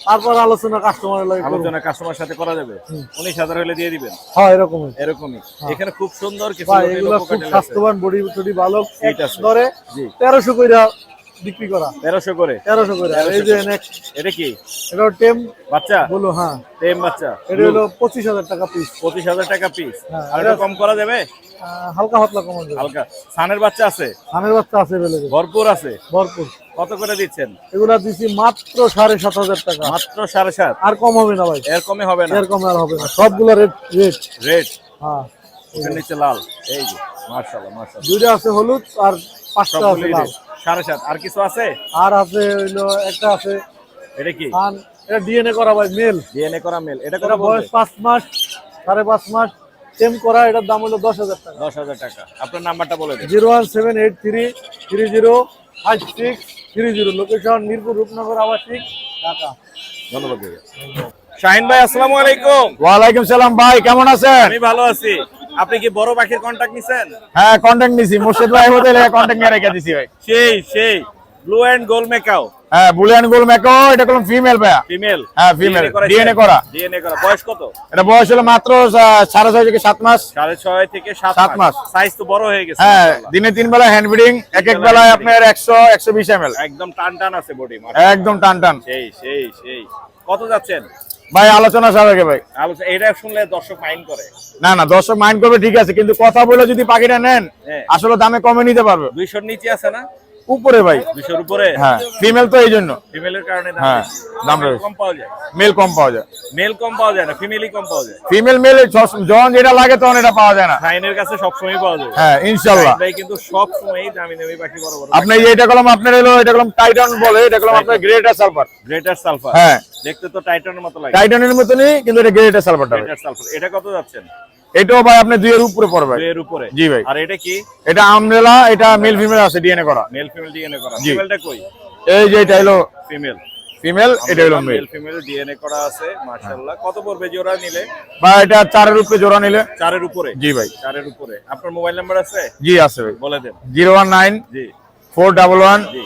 তারপর আলোচনা কাস্টমারের লাগে করব। আলোচনা কাস্টমার সাথে করা যাবে। 19000 হলে দিয়ে দিবেন। হ্যাঁ, এরকমই। এরকমই। এখানে খুব সুন্দর কিছু ভাই লুটিনো এগুলো খুব কোকাটেল আছে। স্বাস্থ্যবান, বডি টডি ভালো। ফিট আছে। ধরে জি। 1300 কইরা বিক্রি করা। 1300 করে। 1300 কইরা। এই যে নেক্সট এটা কি এটা টেম বাচ্চা? বলো। হ্যাঁ, টেম বাচ্চা। এটা হলো 25000 টাকা পিস। 25000 টাকা পিস। হ্যাঁ, আর এটা কম করা যাবে? হালকা পাতলা কমন যাবে। হালকা। সানের বাচ্চা আছে? ধানের বাচ্চা আছে বেলে ভরপুর আছে। ভরপুর। কত করে দিচ্ছেন? এগুলা দিছি মাত্র 7500 টাকা। মাত্র 7.5। আর কম হবে না ভাই, এর কমে হবে না? এর কমে আর হবে না। সবগুলা রেট। রেট হ্যাঁ, ওখানে নিচে লাল, এই যে মাশাআল্লাহ মাশাআল্লাহ। দুইটা আছে হলুদ আর পাঁচটা সব আছে লাল। 7.5 আর কিছু আছে? আর আছে হইলো একটা আছে এটা কি? আর এটা ডিএনএ করা ভাই মেল। ডিএনএ করা মেল। এটা কত এটা বয়স 5 মাস 5.5 মাস টেম করা। এটার দাম হলো 10,000 টাকা। 10,000 টাকা। আপনার নাম্বারটা বলে দিন। 01783305630। লোকেশন মিরপুর রূপনগর আবাসিক, ঢাকা। ধন্যবাদ ভাইয়া। শাহিন ভাই আসসালামু আলাইকুম। ওয়ালাইকুম সালাম ভাই, কেমন আছেন? আমি ভালো আছি। আপনি কি বড় পাখির কন্টাক্ট নিছেন? হ্যাঁ, কন্টাক্ট নিছি, মুর্শিদ ভাই হোটেলে কন্টাক্ট নিয়ে রেখে দিছি ভাই। সেই ব্লু এন্ড গোল্ড মেকাও। হ্যাঁ, বুলিয়ান গোল মেকো, এটা কোন ফিমেল ভাইয়া? ফিমেল। হ্যাঁ, ফিমেল, ডিএনএ করা। ডিএনএ করা। বয়স কত? এটা বয়স হলো মাত্র 6.5 থেকে 7 মাস। 6.5 থেকে 7 7 মাস। সাইজ তো বড় হয়ে গেছে। হ্যাঁ, দিনে 3 বেলা হ্যান্ড ফিডিং, এক বেলায় আপনার 100-120 ml। একদম টান আছে বডি। একদম টান টান। সেই কত যাচ্ছেন ভাই আলোচনা সাপেক্ষে ভাই। আলোচনা এটা শুনলে দর্শক মাইন্ড করে। না না, দর্শক মাইন্ড করবে ঠিক আছে, কিন্তু কথা বলে যদি পাখিটা নেন হ্যাঁ। আসলে দামে কমে নিতে পারবে। 200 নিচে আছে না? উপরে ভাই। 200 উপরে। হ্যাঁ, ফিমেল তো এই জন্য। ফিমেলের কারণে দাম হ্যাঁ, বেশি। দাম বেশি। কম পাওয়া যায়। মেল কম পাওয়া যায়। মেল কম পাওয়া যায় না, ফিমেলই কম পাওয়া যায়। ফিমেল মেল যখন যেটা লাগে তখন এটা পাওয়া যায় না। শাহিনের কাছে সব সময় পাওয়া যায়। হ্যাঁ, ইনশাআল্লাহ। ভাই কিন্তু সব সময় দামি পাখি বড় বড়। আপনি এটা কলম আপনার হলো, এটা কলম টাইটান বলে, এটা কলম আপনার গ্রেটার সালফার। Greater sulphur. হ্যাঁ, দেখতে তো টাইটানের মতো লাগে। টাইটানের মতনই, কিন্তু এটা গ্রেটার সালফারটা। Greater sulphur. এটা কত যাচ্ছেন? এটাও ভাই আপনি 2 এর উপরে পড়বে। 2 এর উপরে। জি ভাই। আর এটা কি? এটা আমরেলা, এটা মেল ফিমেল আছে ডিএনএ করা। মেল ফিমেল ডিএনএ করা। জি। ফিমেলটা কই? এই যে এটা হলো ফিমেল। ফিমেল, এটা হলো মেল। মেল ফিমেল ডিএনএ করা আছে মাশাআল্লাহ। কত পড়বে জোড়া নিলে? ভাই এটা 4 এর উপরে জোড়া নিলে। 4 এর উপরে। জি ভাই। 4 এর উপরে। আপনার মোবাইল নাম্বার আছে? জি আছে ভাই। বলে দেন। 019 জি 411 জি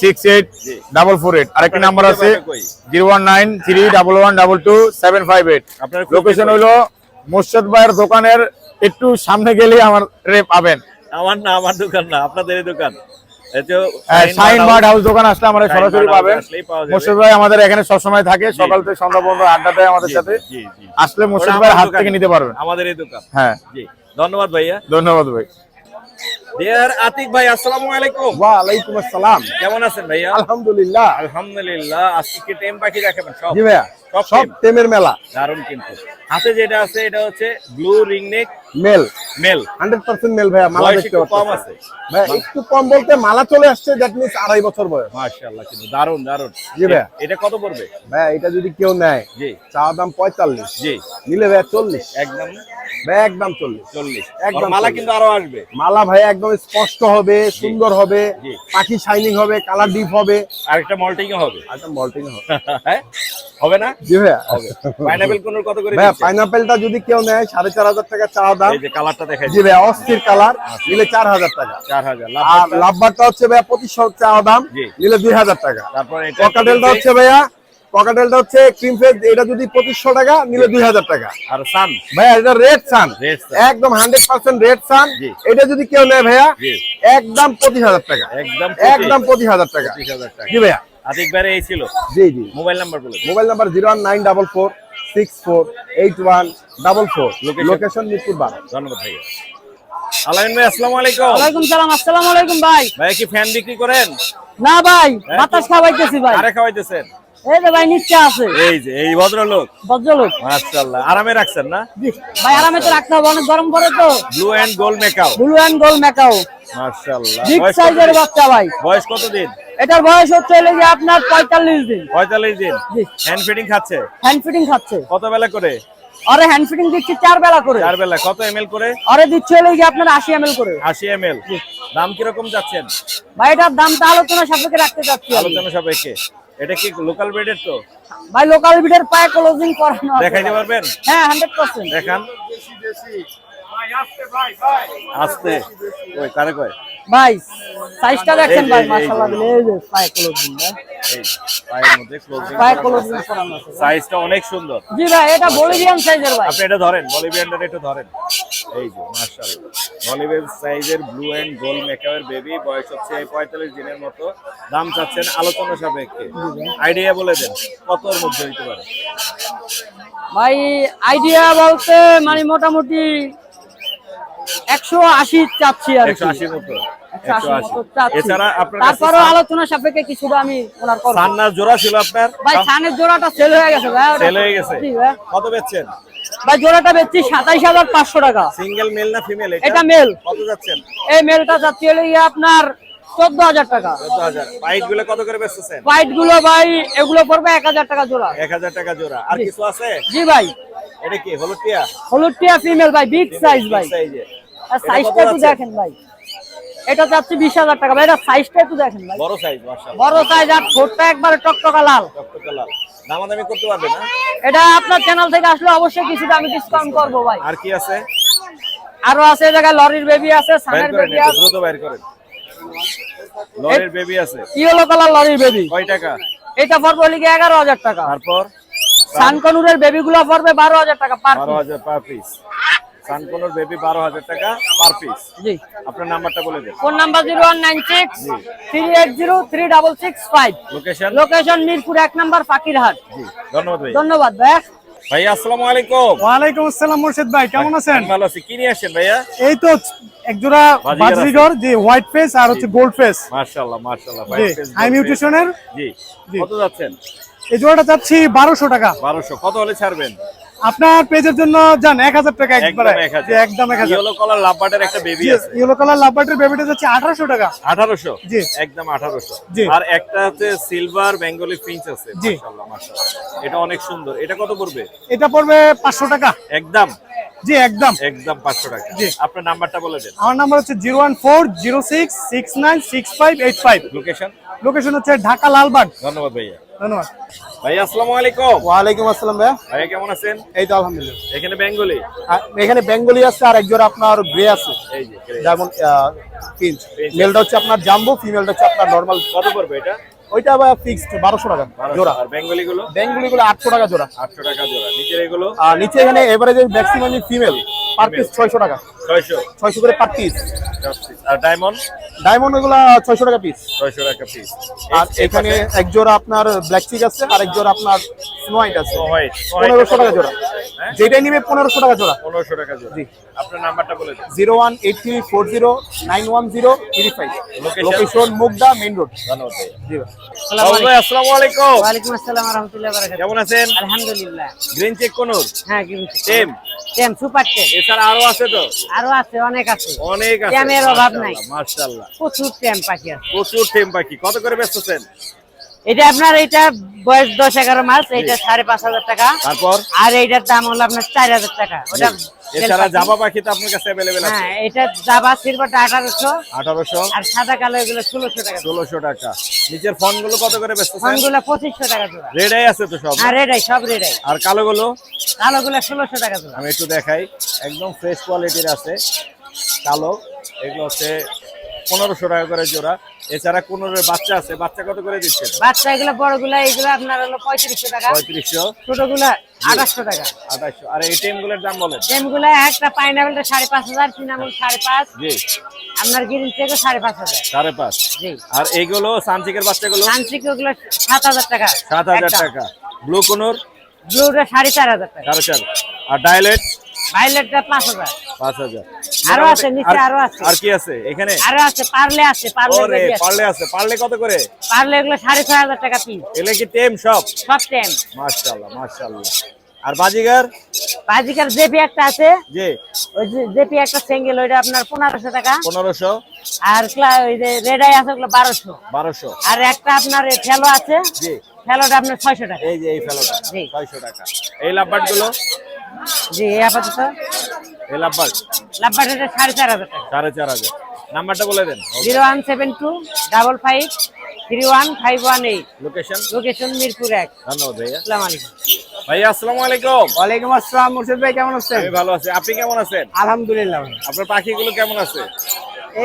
68448। আরেকটা নাম্বার আছে কই? 01931122758। আপনার লোকেশন হলো মুর্শিদ ভাইয়ের দোকানের একটু সামনে গেলেই আমার পাবেন। আমার না, আমার দোকান না, আপনাদেরই দোকান। এতো শাইন বার্ড হাউস দোকান আসলে আমরা সরাসরি পাবেন। আসলেই পাওয়া যাবে। মুর্শিদ ভাই আমাদের এখানে সবসময় থাকে, সকাল থেকে সন্ধ্যা পর্যন্ত আড্ডা দেয় আমাদের সাথে। জি জি। আসলে মুর্শিদ ওরা ভাইয়ের আমার হাত দোকান। থেকে নিতে পারবেন। আমাদের এই দোকান। হ্যাঁ, জি। ধন্যবাদ ভাইয়া। ধন্যবাদ ভাই। ডিয়ার আতিক ভাই আসসালামু আলাইকুম। ওয়ালাইকুম আসসালাম। কেমন আছেন ভাইয়া? আলহামদুলিল্লাহ। আলহামদুলিল্লাহ। আজকে কি টেম পাখি দেখাবেন সব? জি ভাইয়া, সব সব টেমের মেলা। দারুন কিন্তু। হাতে যেটা আছে এটা হচ্ছে blue ringneck male, male. 100% male ভাইয়া। মালা বয়স দেখতে একটু কম পাচ্ছেন আছে। ভাই, একটু কম বলতে মালা চলে আসছে, দ্যাট মিন্স 2.5 বছর বয়স। মাশাআল্লাহ কিন্তু দারুন দারুন। জি ভাইয়া। এটা কত পড়বে? ভাই এটা যদি কেউ নেয়, জি চা দাম 45, জি নিলে ভাই 40। একদম ভাই একদম 40। 40। একদম মালা 40। কিন্তু আরো আসবে। মালা ভাই একদম স্পষ্ট হবে, সুন্দর হবে, জি। পাখি শাইনিং হবে, কালার ডিপ হবে, আরেকটা মল্টিং হবে। একদম মল্টিং হবে। হ্যাঁ হবে না? জি ভাইয়া। হবে। পাইনাপল কোন কত করে ভাইয়া দিচ্ছেন? পাইনাপেলটা যদি কেউ নেয় 4,500 টাকা চা দাম। এই যে কালারটা দেখাই জি ভাইয়া, অস্থির কালার, নিলে 4,000 টাকা। 4000 লাভ। আর লাভবারটা হচ্ছে ভাইয়া 2500 চা দাম, জি। নিলে 2,000 টাকা। তারপর এটা ককাটেলটা হচ্ছে ভাইয়া, ককাটেলটা হচ্ছে ক্রিম ফেস, এটা যদি 2500 টাকা, নিলে 2,000 টাকা। আর সান। ভাইয়া এটা রেড সান, Red sun। একদম 100% রেড সান। জি। এটা যদি কেউ নেয় ভাইয়া, জি। একদম 25,000 টাকা। একদম একদম 25,000 টাকা। 25,000 টাকা। জি ভাইয়া। আতিক ভাই এই ছিল। জি জি। মোবাইল নাম্বার বলে দিন। Mobile number 01944648144। লোকেশন মিরপুর 12। ধন্যবাদ ভাইয়া। আলামিন ভাই আসসালামু আলাইকুম। ওয়ালাইকুম সালাম। আসসালামু আলাইকুম ভাই। ভাই কি ফ্যান বিক্রি করেন? না ভাই, বাতাস খাওয়াইতেছি ভাই। আরে খাওয়াইতেছেন? এই যে ভাই নিচে আছে এই যে এই ভদ্রলোক। ভদ্রলোক। মাশাআল্লাহ। আরামে রাখছেন না? জি ভাই, আরামে তো রাখতে হবে, অনেক গরম পড়ে তো। Blue and gold macaw. Blue and gold macaw, মাশাআল্লাহ। বিগ বয়স সাইজের কতদিন? বাচ্চা ভাই। বয়স কত দিন? এটার বয়স হচ্ছে যে আপনার 45 দিন। 45 দিন। জি। হ্যান্ড ফিডিং খাচ্ছে? হ্যান্ড ফিডিং খাচ্ছে। কত বেলা করে? আরে হ্যান্ড ফিডিং দিচ্ছি 4 বেলা করে। 4 বেলা। কত এমএল করে? আরে দিচ্ছে যে আপনার 80 ml করে। 80 এমএল। দাম কি রকম যাচ্ছেন? ভাই এটার দামটা আলোচনা সাপেক্ষে রাখতে চাচ্ছি আমি। আলোচনা সাপেক্ষে। এটা কি লোকাল ব্রিডের তো? ভাই লোকাল বিডের পায়ে ক্লোজিং করানো আছে। দেখাইতে পারবেন? হ্যাঁ 100%। দেখান। আস্তে। ওই কারে কয়? ভাই সাইজটা দেখেন এই যে, ভাই, এই যে, মাশাআল্লাহ, এই যে পায়ে ক্লোজিং ভাই। এই পায়ের মধ্যে ক্লোজিং। পায়ে ক্লোজিং করানো আছে। সাইজটা অনেক সুন্দর। জি ভাই, এটা বলিভিয়ান সাইজের ভাই। আপনি এটা ধরেন, বলিভিয়ানটা একটু ধরেন। এই যে মাশাআল্লাহ। বলিভিয়ান সাইজের ব্লু এন্ড গোল্ড মেকাওয়ের বেবি, বয়স হচ্ছে 45 দিনের মতো। দাম চাচ্ছেন আলোচনা সাপেক্ষে। আইডিয়া বলে দেন কতর মধ্যে হইতে পারে? ভাই আইডিয়া বলতে মানে মোটামুটি 180 চাচ্ছি আর কি। 180 মতো 180 মতো চাচ্ছি। এছাড়া আপনার কাছে তারপরও আলোচনা সাপেক্ষে কিছুটা আমি ওনার করব। সান্নার জোড়া ছিল আপনার? ভাই সানের জোড়াটা সেল হয়ে গেছে ভাই। সেল হয়ে গেছে। জি ভাই। কত বেচছেন? ভাই জোড়াটা বেচছি 27500 টাকা। সিঙ্গেল মেল না ফিমেল এটা মেল। কত যাচ্ছেন? এই মেলটা যাচ্ছে হলো আপনার 14000 টাকা। 14000। পাইট গুলো কত করে বেচতেছেন? হোয়াইট গুলো ভাই এগুলো পড়বে 1000 টাকা জোড়া। 1000 টাকা জোড়া। আর কিছু আছে? জি ভাই। এটা কি হলুদ টিয়া? হলুদ টিয়া ফিমেল ভাই, বিগ সাইজ ভাই। সাইজে। আর সাইজটা একটু দেখেন ভাই। এটা যাচ্ছে 20000 টাকা ভাই। এটা সাইজটা একটু দেখেন ভাই। বড় সাইজ মাশাআল্লাহ। বড় সাইজ আর ঠোঁটটা একবারে টকটকা লাল। টকটকে লাল। দামাদামি করতে পারবে না? এটা আপনার চ্যানেল থেকে আসলে অবশ্যই কিছুটা আমি ডিসকাউন্ট করব ভাই। আর কি আছে? আরো আছে এই জায়গায় লরির বেবি আছে, বাইর সানের করেন, বেবি একটু আছে। দ্রুত বাইর করেন। লরির বেবি আছে। ইয়েলো কালার লরির বেবি। কয় টাকা? এটা পড়বে হলো 11000 টাকা। তারপর সানকনুরের বেবি গুলো পড়বে 12000 টাকা পার পিস। 12000 per piece. সানকোনোর বেবি 12000 টাকা পার পিস। জি। আপনার নাম্বারটা বলে দেন। Phone number 0196 380 3665। Location? Location Mirpur 1 number Fakirhat. জি, ধন্যবাদ ভাই। ধন্যবাদ ভাই। ভাইয়া আসসালামু আলাইকুম। ওয়ালাইকুম আসসালাম মুর্শিদ ভাই, কেমন আছেন? আমি ভালো আছি। কি নিয়ে আসেন ভাইয়া? এই তো এক জোড়া বাজরিগর, যে হোয়াইট ফেস আর হচ্ছে গোল্ড ফেস। মাশাআল্লাহ মাশাআল্লাহ জি, হাই মিউটেশনের। জি। জি। কত যাচ্ছেন? এই জোড়াটা চাচ্ছি 1200 টাকা। 1200। কত হলে ছাড়বেন? আপনার পেজের জন্য যান 1000 টাকা একবারে। একদম 1000। জি, একদম 1000। ইয়েলো কালার লাভবার্ডের একটা বেবি আছে। ইয়েলো কালার লাভবার্ডের বেবিটা যাচ্ছে 1800 টাকা। 1800? জি। একদম 1800। জি। আর একটা হচ্ছে সিলভার বেঙ্গলি ফিঞ্চ আছে। জি। মাশাআল্লাহ মাশাআল্লাহ। এটা অনেক সুন্দর। এটা কত পড়বে? এটা পড়বে 500 টাকা। একদম? জি, একদম একদম 500 টাকা। জি। আপনার নাম্বারটা বলে দেন। আমার নাম্বার হচ্ছে 01406696585। লোকেশন? লোকেশন হচ্ছে ঢাকা লালবাগ। ধন্যবাদ ভাইয়া। ধন্যবাদ ভাইয়া আসসালামু আলাইকুম। ওয়ালাইকুম আসসালাম ভাইয়া। ভাইয়া কেমন আছেন? এই তো আলহামদুলিল্লাহ। এখানে বেঙ্গলি? এখানে বেঙ্গলি আছে আর এক জোড়া আপনার গ্রে আছে, এই যে গ্রে। যেমন পিঞ্চ। মেলটা হচ্ছে আপনার জাম্বো, ফিমেলটা হচ্ছে আপনার নরমাল। কত পড়বে এটা? ওইটা আবার ফিক্সড 1200 টাকা 1200। জোড়া। আর বেঙ্গলি গুলো? বেঙ্গলি গুলো 800 টাকা জোড়া। 800 টাকা জোড়া। নিচের এগুলো? আর নিচে এখানে average maximum female per piece 600 টাকা। 600। 600 করে পার পিস। আর ডায়মন্ড? ডায়মন্ড ওগুলা 600 টাকা পিস। 600 টাকা পিস। আর এখানে এক জোড়া আপনার ব্ল্যাক চিক আছে আর এক জোড়া আপনার স্নো হোয়াইট আছে। হোয়াইট 1500 টাকা জোড়া। হ্যাঁ? যেটাই নিবে 1500 টাকা জোড়া। 1500 টাকা জোড়া। জি। আপনার নাম্বারটা বলে দেন। 01834091085। Location Mugda main road. ধন্যবাদ ভাইয়া। জি ভাই। ভাই আসসালামু আলাইকুম। ওয়ালাইকুম আসসালাম ওয়া রাহমাতুল্লাহি ওয়া বারাকাতুহু। কেমন আছেন? আলহামদুলিল্লাহ। Green check কোনুর? হ্যাঁ, কিন্তু টেম? টেম সুপার টেম। এছাড়া আরো আছে তো? আরো আছে, অনেক আছে। অনেক আছে। টেমের অভাব নাই। মাশাআল্লাহ। প্রচুর টেম পাখি আছে। প্রচুর টেম পাখি। কত করে বেচতেছেন? এটা আপনার এটা বয়স 10-11 মাস, এটা 5500 টাকা। তারপর? আর এইটার দাম হলো আপনার 4000 টাকা। ওটা এছাড়া জাবা পাখি তো আপনার কাছে अवेलेबल আছে? হ্যাঁ, এটা জাবা সিলভারটা 1800। 1800। আর সাদা কালো এগুলো 1600 টাকা। 1600 টাকা। নিচের ফোন গুলো কত করে বেচতেছেন? ফোনগুলো 2500 টাকা জোড়া। রেডাই আছে তো সব? আর রেডাই, সব রেডাই। আর কালো গুলো? কালোগুলো 1600 টাকা জোড়া। আমি একটু দেখাই। একদম ফ্রেশ কোয়ালিটির আছে কালো। এগুলো হচ্ছে 1500 টাকা করে জোড়া। এছাড়া কোনোর বাচ্চা আছে। বাচ্চা কত করে দিচ্ছেন? বাচ্চা এগুলো বড়গুলো এগুলো আপনার হলো 3500 টাকা। 3500। ছোটগুলো 2800 টাকা। 2800। আর এই টেম গুলোর দাম বলেন। টেমগুলো একটা পাইনাপেলটা 5500, সিনামন 5.5। জি। আপনার গ্রিন চেকও 5500। 5.5। জি। আর এইগুলো সানচিকের বাচ্চাগুলো? সানসিক ওগুলো 7000 টাকা। 7000 টাকা। ব্লু কোনোর? ব্লুটা 4500 টাকা। 4.5। আর ডায়ালেট? ভাইলেটটা 5000। 5000। আরো আছে, নিচে আরো আছে। আর কি আছে এখানে? আরো আছে, পার্লে আছে, পার্লে ওরে বেবি আছে। পারলে আছে। পারলে কত করে? পার্লে এগুলো 6500 টাকা পিস। এলে কি টেম সব? সব টেম। মাশাআল্লাহ মাশাআল্লাহ। আর বাজিগার? বাজিকার জেপি একটা আছে, জি। ওই যে জেপি একটা সিঙ্গেল, ওইটা আপনার 1500 টাকা। 1500। আর ওই যে রেডাই আছে ওগুলো 1200। 1200। আর একটা আপনার ফেলো আছে, জি। ফেলোটা আপনার 600 টাকা। এই যে এই ফেলোটা জি। 600 টাকা। এই লাভবার্ড গুলো? জি, এই আপাতত এই লাভবার্ড লাভবার্ডটা 4500 টাকা। 4500। নাম্বারটা বলে দেন। 01725553118। লোকেশন? লোকেশন মিরপুর 1। ধন্যবাদ ভাইয়া। আসসালামু আলাইকুম। ভাইয়া আসসালামু আলাইকুম। ওয়ালাইকুম আসসালাম মুর্শিদ ভাই, কেমন আছেন? আমি ভালো আছি। আপনি কেমন আছেন? আলহামদুলিল্লাহ। আপনার পাখিগুলো কেমন আছে?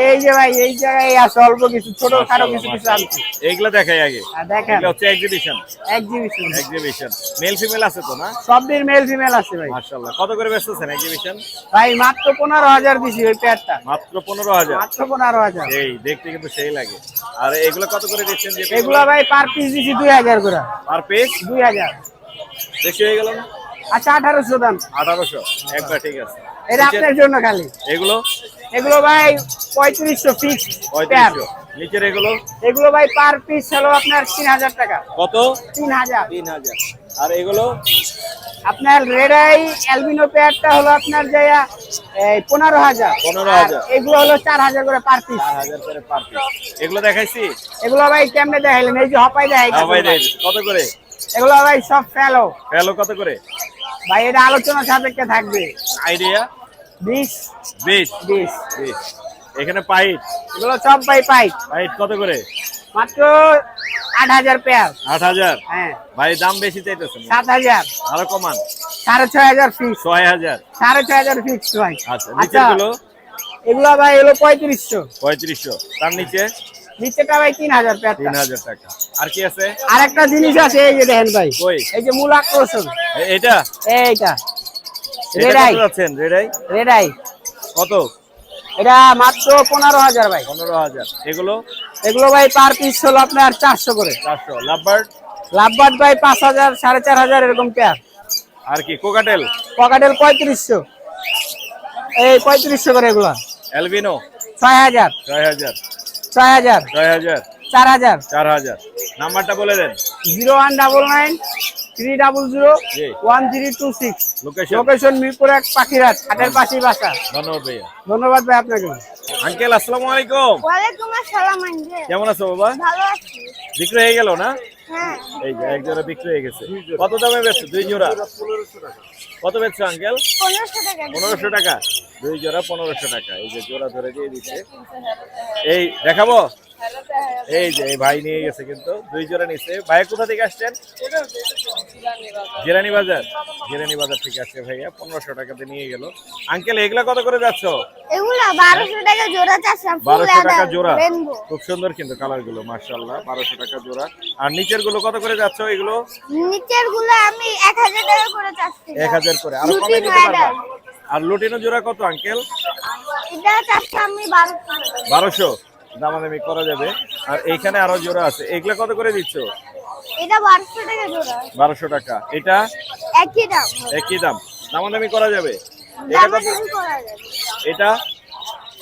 এই যে ভাই, এই জায়গায় আছে অল্প কিছু, ছোট খাটো কিছু আনছি। এইগুলো দেখাই আগে। দেখেন, এগুলো হচ্ছে এক্সিবিশন। এক্সিবিশন মেল ফিমেল আছে তো না? সব দিন মেল ফিমেল আছে ভাই। মাশাআল্লাহ। কত করে বেচতেছেন এক্সিবিশন? ভাই মাত্র 15000 দিছি ওই পেয়ারটা। মাত্র 15000। মাত্র 15000। এই দেখতে কিন্তু সেই লাগে। আর এগুলো কত করে দিচ্ছেন? যে এগুলা ভাই পার পিস দিছি 2000 করে। Per piece 2000। বেশি হয়ে গেল না? আচ্ছা 1800 দাম। 1800। একবার ঠিক আছে। এটা আপনার জন্য খালি। এগুলো এগুলো ভাই 3500 ফিক্স। 3500। নিচের এগুলো এগুলো ভাই পার পিস হলো আপনার 3000 টাকা। কত? 3000। 3000। আর এগুলো আপনার রেড আই অ্যালবিনো পেয়ারটা হলো আপনার যায়া 15000। 15000। এগুলো হলো 4000 করে পার পিস। 4000 করে পার পিস। এগুলো দেখাইছি? এগুলো ভাই কেমনে দেখাইলেন? এই যে হপাই দেখাইছি। ভাই কত করে? এগুলো ভাই সব ফেলো। ফেলো কত করে? ভাই এটা আলোচনা সাপেক্ষে থাকবে। আইডিয়া 20। 20। এখানে পাইট? এগুলো সব ভাই পাইট। পাইট কত করে? মাত্র 8000 পেয়ার। 8000? হ্যাঁ ভাই দাম বেশি চাইতেছেন। 7000। আরো কমান। 6500 ফিক্স। 6000। 6500 ফিক্স ভাই। আচ্ছা নিচের গুলো? এগুলো ভাই হলো 3500। 3500। তার নিচে? নিচেটা ভাই 3000 পেয়ার। 3000 টাকা। আর কি আছে? আরেকটা জিনিস আছে, এই যে দেখেন ভাই, কই? এই যে মূল আকর্ষণ এটা? এইটা এটা রেডাই। কত যাচ্ছেন রেডাই? রেডাই কত? এটা মাত্র 15000 ভাই। 15000। এগুলো? এগুলো ভাই পার পিস হলো আপনার 400 করে। 400। লাভবার্ড? লাভবার্ড ভাই 5000 4500 এরকম পেয়ার। আর কি? কোকাটেল? পকাটেল 3500। এই 3500 করে এগুলা। অ্যালবিনো? 6000 6000। 6000 6000। 4000। 4000। নাম্বারটা বলে দেন। 0199 300 জি। 1326। লোকেশন? লোকেশন মিরপুর 1 পাখিরহাট, হাটের পাশেই বাসা। ধন্যবাদ ভাইয়া। ধন্যবাদ ভাই আপনাকে। আঙ্কেল আসসালামু আলাইকুম। ওয়ালাইকুম আসসালাম আঙ্কেল। কেমন আছো বাবা? ভালো আছি। বিক্রি হয়ে গেল না? হ্যাঁ। এই যে এক জোড়া বিক্রি হয়ে গেছে। কত দামে বেচছো? 2 জোড়া? কত বেচছো আঙ্কেল? 1500 টাকা। 1500 টাকা। 2 জোড়া 1500 টাকা। এই যে জোড়া ধরে দিয়ে দিচ্ছে। এই দেখাবো? এই যে এই ভাই নিয়ে গেছে কিন্তু 2 জোড়া নিছে। ভাই কোথা থেকে আসছেন? জিরানি বাজার। জিরানি বাজার থেকে আসছে ভাইয়া, 1500 টাকাতে নিয়ে গেল। আঙ্কেল এগুলা কত করে যাচ্ছ? এগুলা 1200 টাকা জোড়া চাচ্ছি। 1200 টাকা জোড়া। রেনবো। খুব সুন্দর কিন্তু কালার গুলো মাশাআল্লাহ। 1200 টাকা জোড়া। আর নিচের গুলো কত করে যাচ্ছ এগুলো? নিচের গুলো আমি 1000 টাকা করে চাচ্ছি। 1000 করে। আর কমে লুটিনো দিতে পারবা? অ্যাডাল। আর লুটিনো জোড়া কত আঙ্কেল? এটা চাচ্ছি আমি 1200 টাকা। 1200। দামাদামি করা যাবে। আর এইখানে আরো জোড়া আছে। এগুলা কত করে দিচ্ছ? এটা 1200 টাকা জোড়া। 1200 টাকা। এটা একই দাম। একই দাম। দামাদামি করা যাবে। এটা কত? দামাদামি করা যাবে। এটা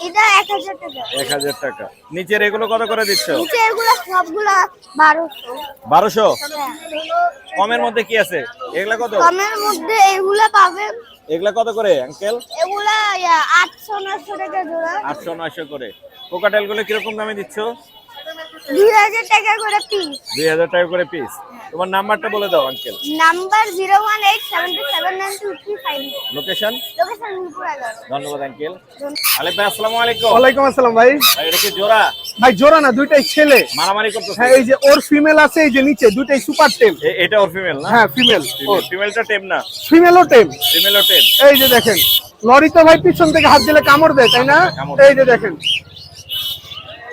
এটা 1000 টাকা। 1000 টাকা। নিচের এগুলো কত করে দিচ্ছ? নিচে এগুলো সবগুলা 1200। 1200। হ্যাঁ। কমের মধ্যে কি আছে? এগুলা কত? কমের মধ্যে এগুলা পাবেন। এগুলা কত করে আঙ্কেল? এগুলা 800 900 টাকা জোড়া। 800 900 করে। কোকাটেল গুলো কিরকম দামে দিচ্ছ? 2000 টাকা করে পিস। 2000 টাকা করে পিস। তোমার নাম্বারটা বলে দাও uncle. Number 01872792355। Location? Location Mirpur 11। ধন্যবাদ আঙ্কেল। আলে ভাই আসসালামু আলাইকুম। ওয়ালাইকুম আসসালাম ভাই। ভাই এটা কি জোড়া? ভাই জোড়া না, দুইটাই ছেলে। মারামারি করতেছে? হ্যাঁ, এই যে ওর ফিমেল আছে, এই যে নিচে দুইটাই সুপার টেম। এটা ওর ফিমেল না? হ্যাঁ ফিমেল। ফিমেলটা টেম না? ফিমেলও টেম। ফিমেলও টেম। এই যে দেখেন, লরি তো ভাই পিছন থেকে হাত দিলে কামড় দেয়, তাই না? কামড় এই যে দেখেন।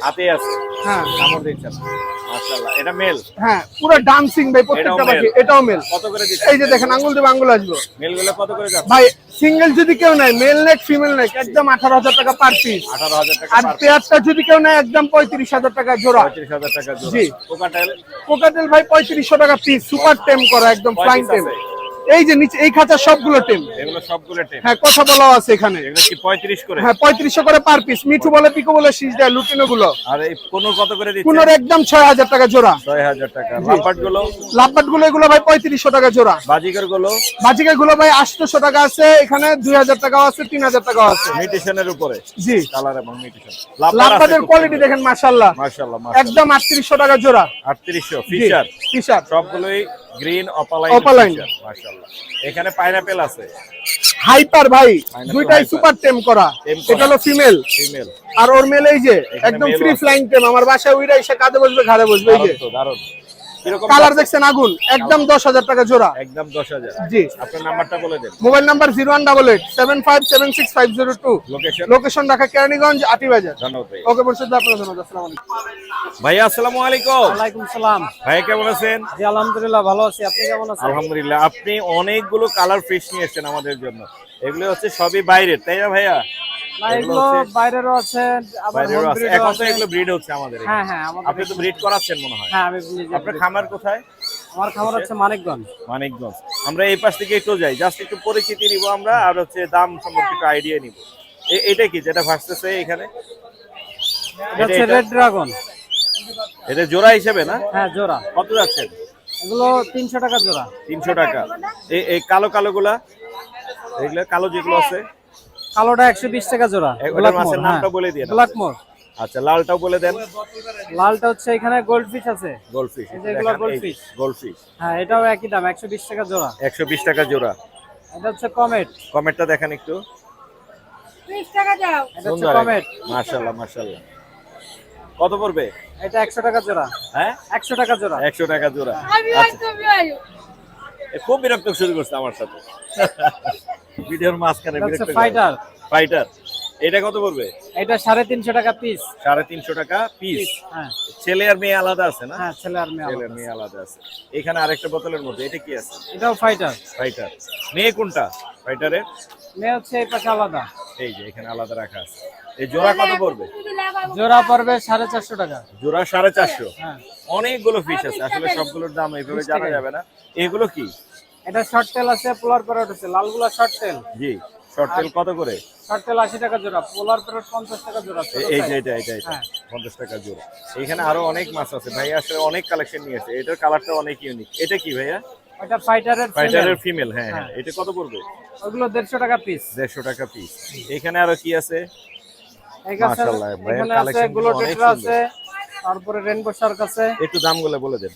হাতে আছে। হ্যাঁ কামড় দিচ্ছে না। মাশাআল্লাহ। এটা মেল? হ্যাঁ, পুরো ডান্সিং ভাই প্রত্যেকটা এটাও পাখি। male। এটাও মেল। কত করে দিচ্ছে? এই যে দেখেন, আঙ্গুল দেবে আঙ্গুল আসবে। মেলগুলো কত করে যাচ্ছে? ভাই সিঙ্গেল যদি কেউ নেয়, মেল নেক ফিমেল নেক, একদম 18000 টাকা পার পিস। 18000 টাকা আর পার। পেয়ারটা যদি কেউ নেয়, একদম 35000 টাকা জোড়া। 35000 টাকা জোড়া। জি। কোকাটেল? কোকাটেল ভাই 3500 টাকা পিস, সুপার টেম করা, একদম কয় ফ্লাইং piece টেম। আছে? এই যে নিচে এই খাঁচা সবগুলো টেম। এগুলো সবগুলো টেম। হ্যাঁ, কথা বলাও আছে এখানে। এগুলো কি 35 করে? হ্যাঁ 3500 করে পার পিস। মিঠু বলে, পিকো বলে, শীষ দেয়, লুটিনো গুলো। আর এই কোন কত করে দিচ্ছে? পুনর একদম 6000 টাকা জোড়া। 6000 টাকা। লাপাট গুলো? লাভবাট গুলো এগুলো ভাই 3500 টাকা জোড়া। বাজিকার গুলো? বাজিকা গুলো ভাই 800 টাকা আছে, এখানে 2000 টাকাও আছে, 3000 টাকাও আছে। মিউটেশনের উপরে? জি। কালার এবং মিউটেশন। লাভবাটের কোয়ালিটি দেখেন মাশাআল্লাহ। মাশাআল্লাহ। একদম 3800 টাকা জোড়া। 3800 ফিশার? ফিশার সবগুলোই গ্রিন অপালাইন। অপালাইন। মাশাআল্লাহ। এখানে পাইনাপেল আছে? হাইপার ভাই, Pineapple দুইটাই hyper। সুপার টেম করা। Tame করা। এটা হলো ফিমেল ফিমেল। আর ওর মেল এই যে এখানে একদম male ফ্রি আছে। Flying tame. আমার বাসায় উইরা এসে কাঁধে বসবে, ঘাড়ে বসবে। এই যে দারুণ তো, দারুণ। কিরকম কালার দেখছেন আগুন, একদম 10000 টাকা জোড়া। একদম 10000। জি। আপনার নাম্বারটা বলে দেন। Mobile number 01887576502। Location? Location Dhaka Keraniganj Atibazar. ধন্যবাদ ভাই। ওকে বলছেন আপনার ধন্যবাদ। আসসালামু আলাইকুম। ভাইয়া আসসালামু আলাইকুম। ওয়ালাইকুম সালাম। ভাইয়া কেমন আছেন? জি আলহামদুলিল্লাহ ভালো আছি, আপনি কেমন আছেন? আলহামদুলিল্লাহ। আপনি অনেকগুলো কালার ফিশ নিয়ে এসেছেন আমাদের জন্য। এগুলো হচ্ছে সবই বাইরের, তাই না ভাইয়া? না, এগুলো বাইরেরও আছে, আবার বাইরেরও হোম আছে। ব্রিডও এখন তো আছে। এগুলো ব্রিড হচ্ছে আমাদের এখানে। হ্যাঁ হ্যাঁ, আমাদের আপনি তো ব্রিড করাচ্ছেন মনে হয়। হ্যাঁ আমি নিজে আপনার খামার কোথায়? আমার খামার হচ্ছে মানিকগঞ্জ। মানিকগঞ্জ। আমরা এই পাশ থেকে একটু যাই, জাস্ট একটু পরিচিতি নিব আমরা, আর হচ্ছে দাম সম্পর্কে একটু আইডিয়া নিব। এটা কি যেটা ভাসতেছে এখানে? Red dragon. এটা জোড়া হিসেবে না? হ্যাঁ জোড়া। কত যাচ্ছেন? এগুলো 300 টাকা জোড়া। 300 টাকা। এই কালো কালো গুলা, এগুলা কালো যেগুলো আছে, কালোটা 120 টাকা জোড়া। ওটার মাছের নামটা বলে দিন। ব্ল্যাকমোর। আচ্ছা, লালটাও বলে দেন। লালটা হচ্ছে এখানে গোল্ডফিশ আছে। গোল্ডফিশ, এই যে এগুলো গোল্ডফিশ। গোল্ডফিশ, হ্যাঁ এটাও একই দাম 120 টাকা জোড়া। 120 টাকা জোড়া। এটা হচ্ছে কমেট। কমেটটা দেখেন একটু। 30 টাকা দাও। এটা হচ্ছে সুন্দর, কমেট। মাশাআল্লাহ মাশাআল্লাহ। কত পড়বে? এটা 100 টাকা জোড়া। হ্যাঁ 100 টাকা জোড়া। 100 টাকা জোড়া। আমি আচ্ছা, খুব বিরক্ত শুরু করছে আমার সাথে ভিডিওর মাঝখানে। এটা হচ্ছে বিরক্ত ফাইটার। ফাইটার, এটা কত পড়বে? এটা 350 টাকা পিস। 350 টাকা পিস। হ্যাঁ ছেলে আর মেয়ে আলাদা আছে না? হ্যাঁ ছেলে আর মেয়ে ছেলে আর আলাদা। মেয়ে আলাদা আছে। এখানে আরেকটা বোতলের মধ্যে এটা কি আছে? এটাও ফাইটার। ফাইটার। মেয়ে কোনটা ফাইটারে? মেয়ে হচ্ছে এই পাশে আলাদা। এই যে এখানে আলাদা রাখা আছে। এই জোড়া কত পড়বে? জোড়া পড়বে 450 টাকা। জোড়া 450। হ্যাঁ অনেকগুলো ফিশ আছে, আসলে সবগুলোর দাম এইভাবে জানা যাবে না। এগুলো কি? এটা শর্ট টেল আছে, পোলার প্যারট আছে। লালগুলা শর্ট টেল। জি, শর্ট টেল কত করে? শর্ট টেল 80 টাকা জোড়া, পোলার প্যারট 50 টাকা জোড়া। ছোট এই size। যে এটা হ্যাঁ। 50 টাকা জোড়া। এখানে আরো অনেক মাছ আছে ভাই, আসলে অনেক কালেকশন নিয়ে আছে। এটার কালারটা অনেক ইউনিক। এটা কি ভাইয়া? ওটা ফাইটারের ফাইটারের ফিমেল। ফিমেল। হ্যাঁ হ্যাঁ, হ্যাঁ। এটা কত পড়বে? ওগুলো 150 টাকা পিস। 150 টাকা পিস। এখানে আরো কি আছে? এখানে মাশাআল্লাহ, ভাইয়ের এখানে আছে collection গুলো অনেক গ্লোটেট্রা সুন্দর। আছে, তারপরে রেনবো শার্ক আছে। একটু দামগুলো বলে দেন।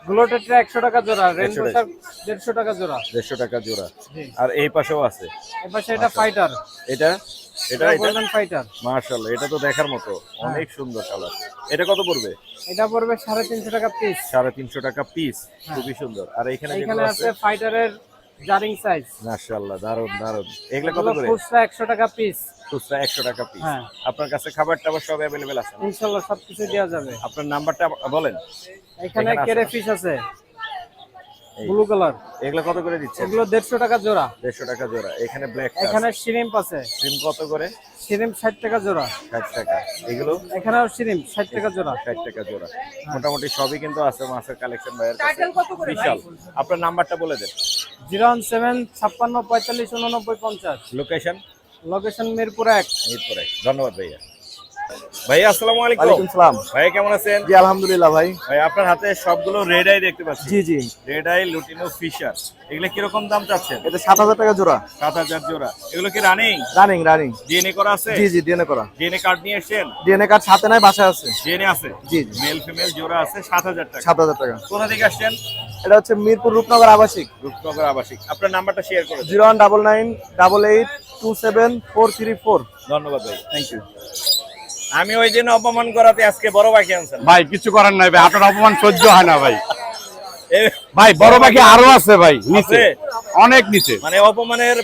গ্লোটেট্রা 100 টাকা জোড়া, রেনবো 100 শার্ক 150 টাকা জোড়া। 150 টাকা জোড়া। জি। আর এই পাশেও আছে। এপাশে এটা ফাইটার। এটা এটা এটা গোল্ডেন ফাইটার। মাশাআল্লাহ, এটা তো দেখার মতো, অনেক সুন্দর কালার। এটা কত পড়বে? এটা পড়বে 350 টাকা পিস। 350 টাকা পিস। খুবই সুন্দর। আর এখানে এখানে যেগুলো আছে আছে, ফাইটারের জারিং সাইজ। মাশাআল্লাহ, দারুন দারুন। এগুলো কত করে? খুচরা 100 টাকা পিস। খুচরা 100 টাকা পিস। হ্যাঁ। আপনার কাছে খাবার টাবার সব অ্যাভেলেবেল আছে না? ইনশাআল্লাহ সবকিছু দেওয়া যাবে। আপনার নাম্বারটা বলেন। এখানে এখানে আছে। কেরে ফিশ আছে এই, ব্লু কালার। এগুলো কত করে দিচ্ছেন? এগুলো 150 টাকা জোড়া। 150 টাকা জোড়া। এখানে ব্ল্যাক এখানে শ্রিম্প আছে। ক্রিম কত করে? শ্রিম্প 60 টাকা জোড়া। 60 টাকা। এগুলো এখানেও শ্রিম্প 60 টাকা জোড়া। 60 টাকা জোড়া। মোটামুটি সবই কিন্তু আছে মাছের কালেকশন ভাইয়ের কাছে, বিশাল। আপনার নাম্বারটা বলে দেন। 017 56 45 89 50। লোকেশন? লোকেশন মিরপুর 1। মিরপুর 1। ধন্যবাদ ভাইয়া। ভাইয়া আসসালামু আলাইকুম। ওয়ালাইকুম সালাম। ভাইয়া কেমন আছেন? জি আলহামদুলিল্লাহ ভাই। ভাই আপনার হাতে সবগুলো রেড আই দেখতে পাচ্ছি। জি জি, রেড আই লুটিনো ফিশার, এগুলো কিরকম দাম চাচ্ছেন? এটা 7000 টাকা জোড়া। 7000 জোড়া। এগুলো কি রানিং? Running running. ডিএনএ করা আছে? জি জি, ডিএনএ করা। ডিএনএ কার্ড নিয়ে এসেছেন? ডিএনএ কার্ড সাথে নাই, বাসায় আছে। ডিএনএ আছে? জি জি, মেল ফিমেল জোড়া আছে। 7000 টাকা। 7000 টাকা। কোথা থেকে আসছেন? এটা হচ্ছে মিরপুর রূপনগর আবাসিক। রূপনগর আবাসিক। আপনার নাম্বারটা শেয়ার করে দেন। 0199888273434। ধন্যবাদ ভাই। Thank you. আমি ওই দিন অপমান করাতে আজকে বড় পাখি আনছেন ভাই কিছু করার নাই ভাই, আপনার অপমান সহ্য হয় না ভাই। এ- ভাই বড় পাখি আরো আছে ভাই নিচে, আছে? অনেক নিচে। মানে অপমানের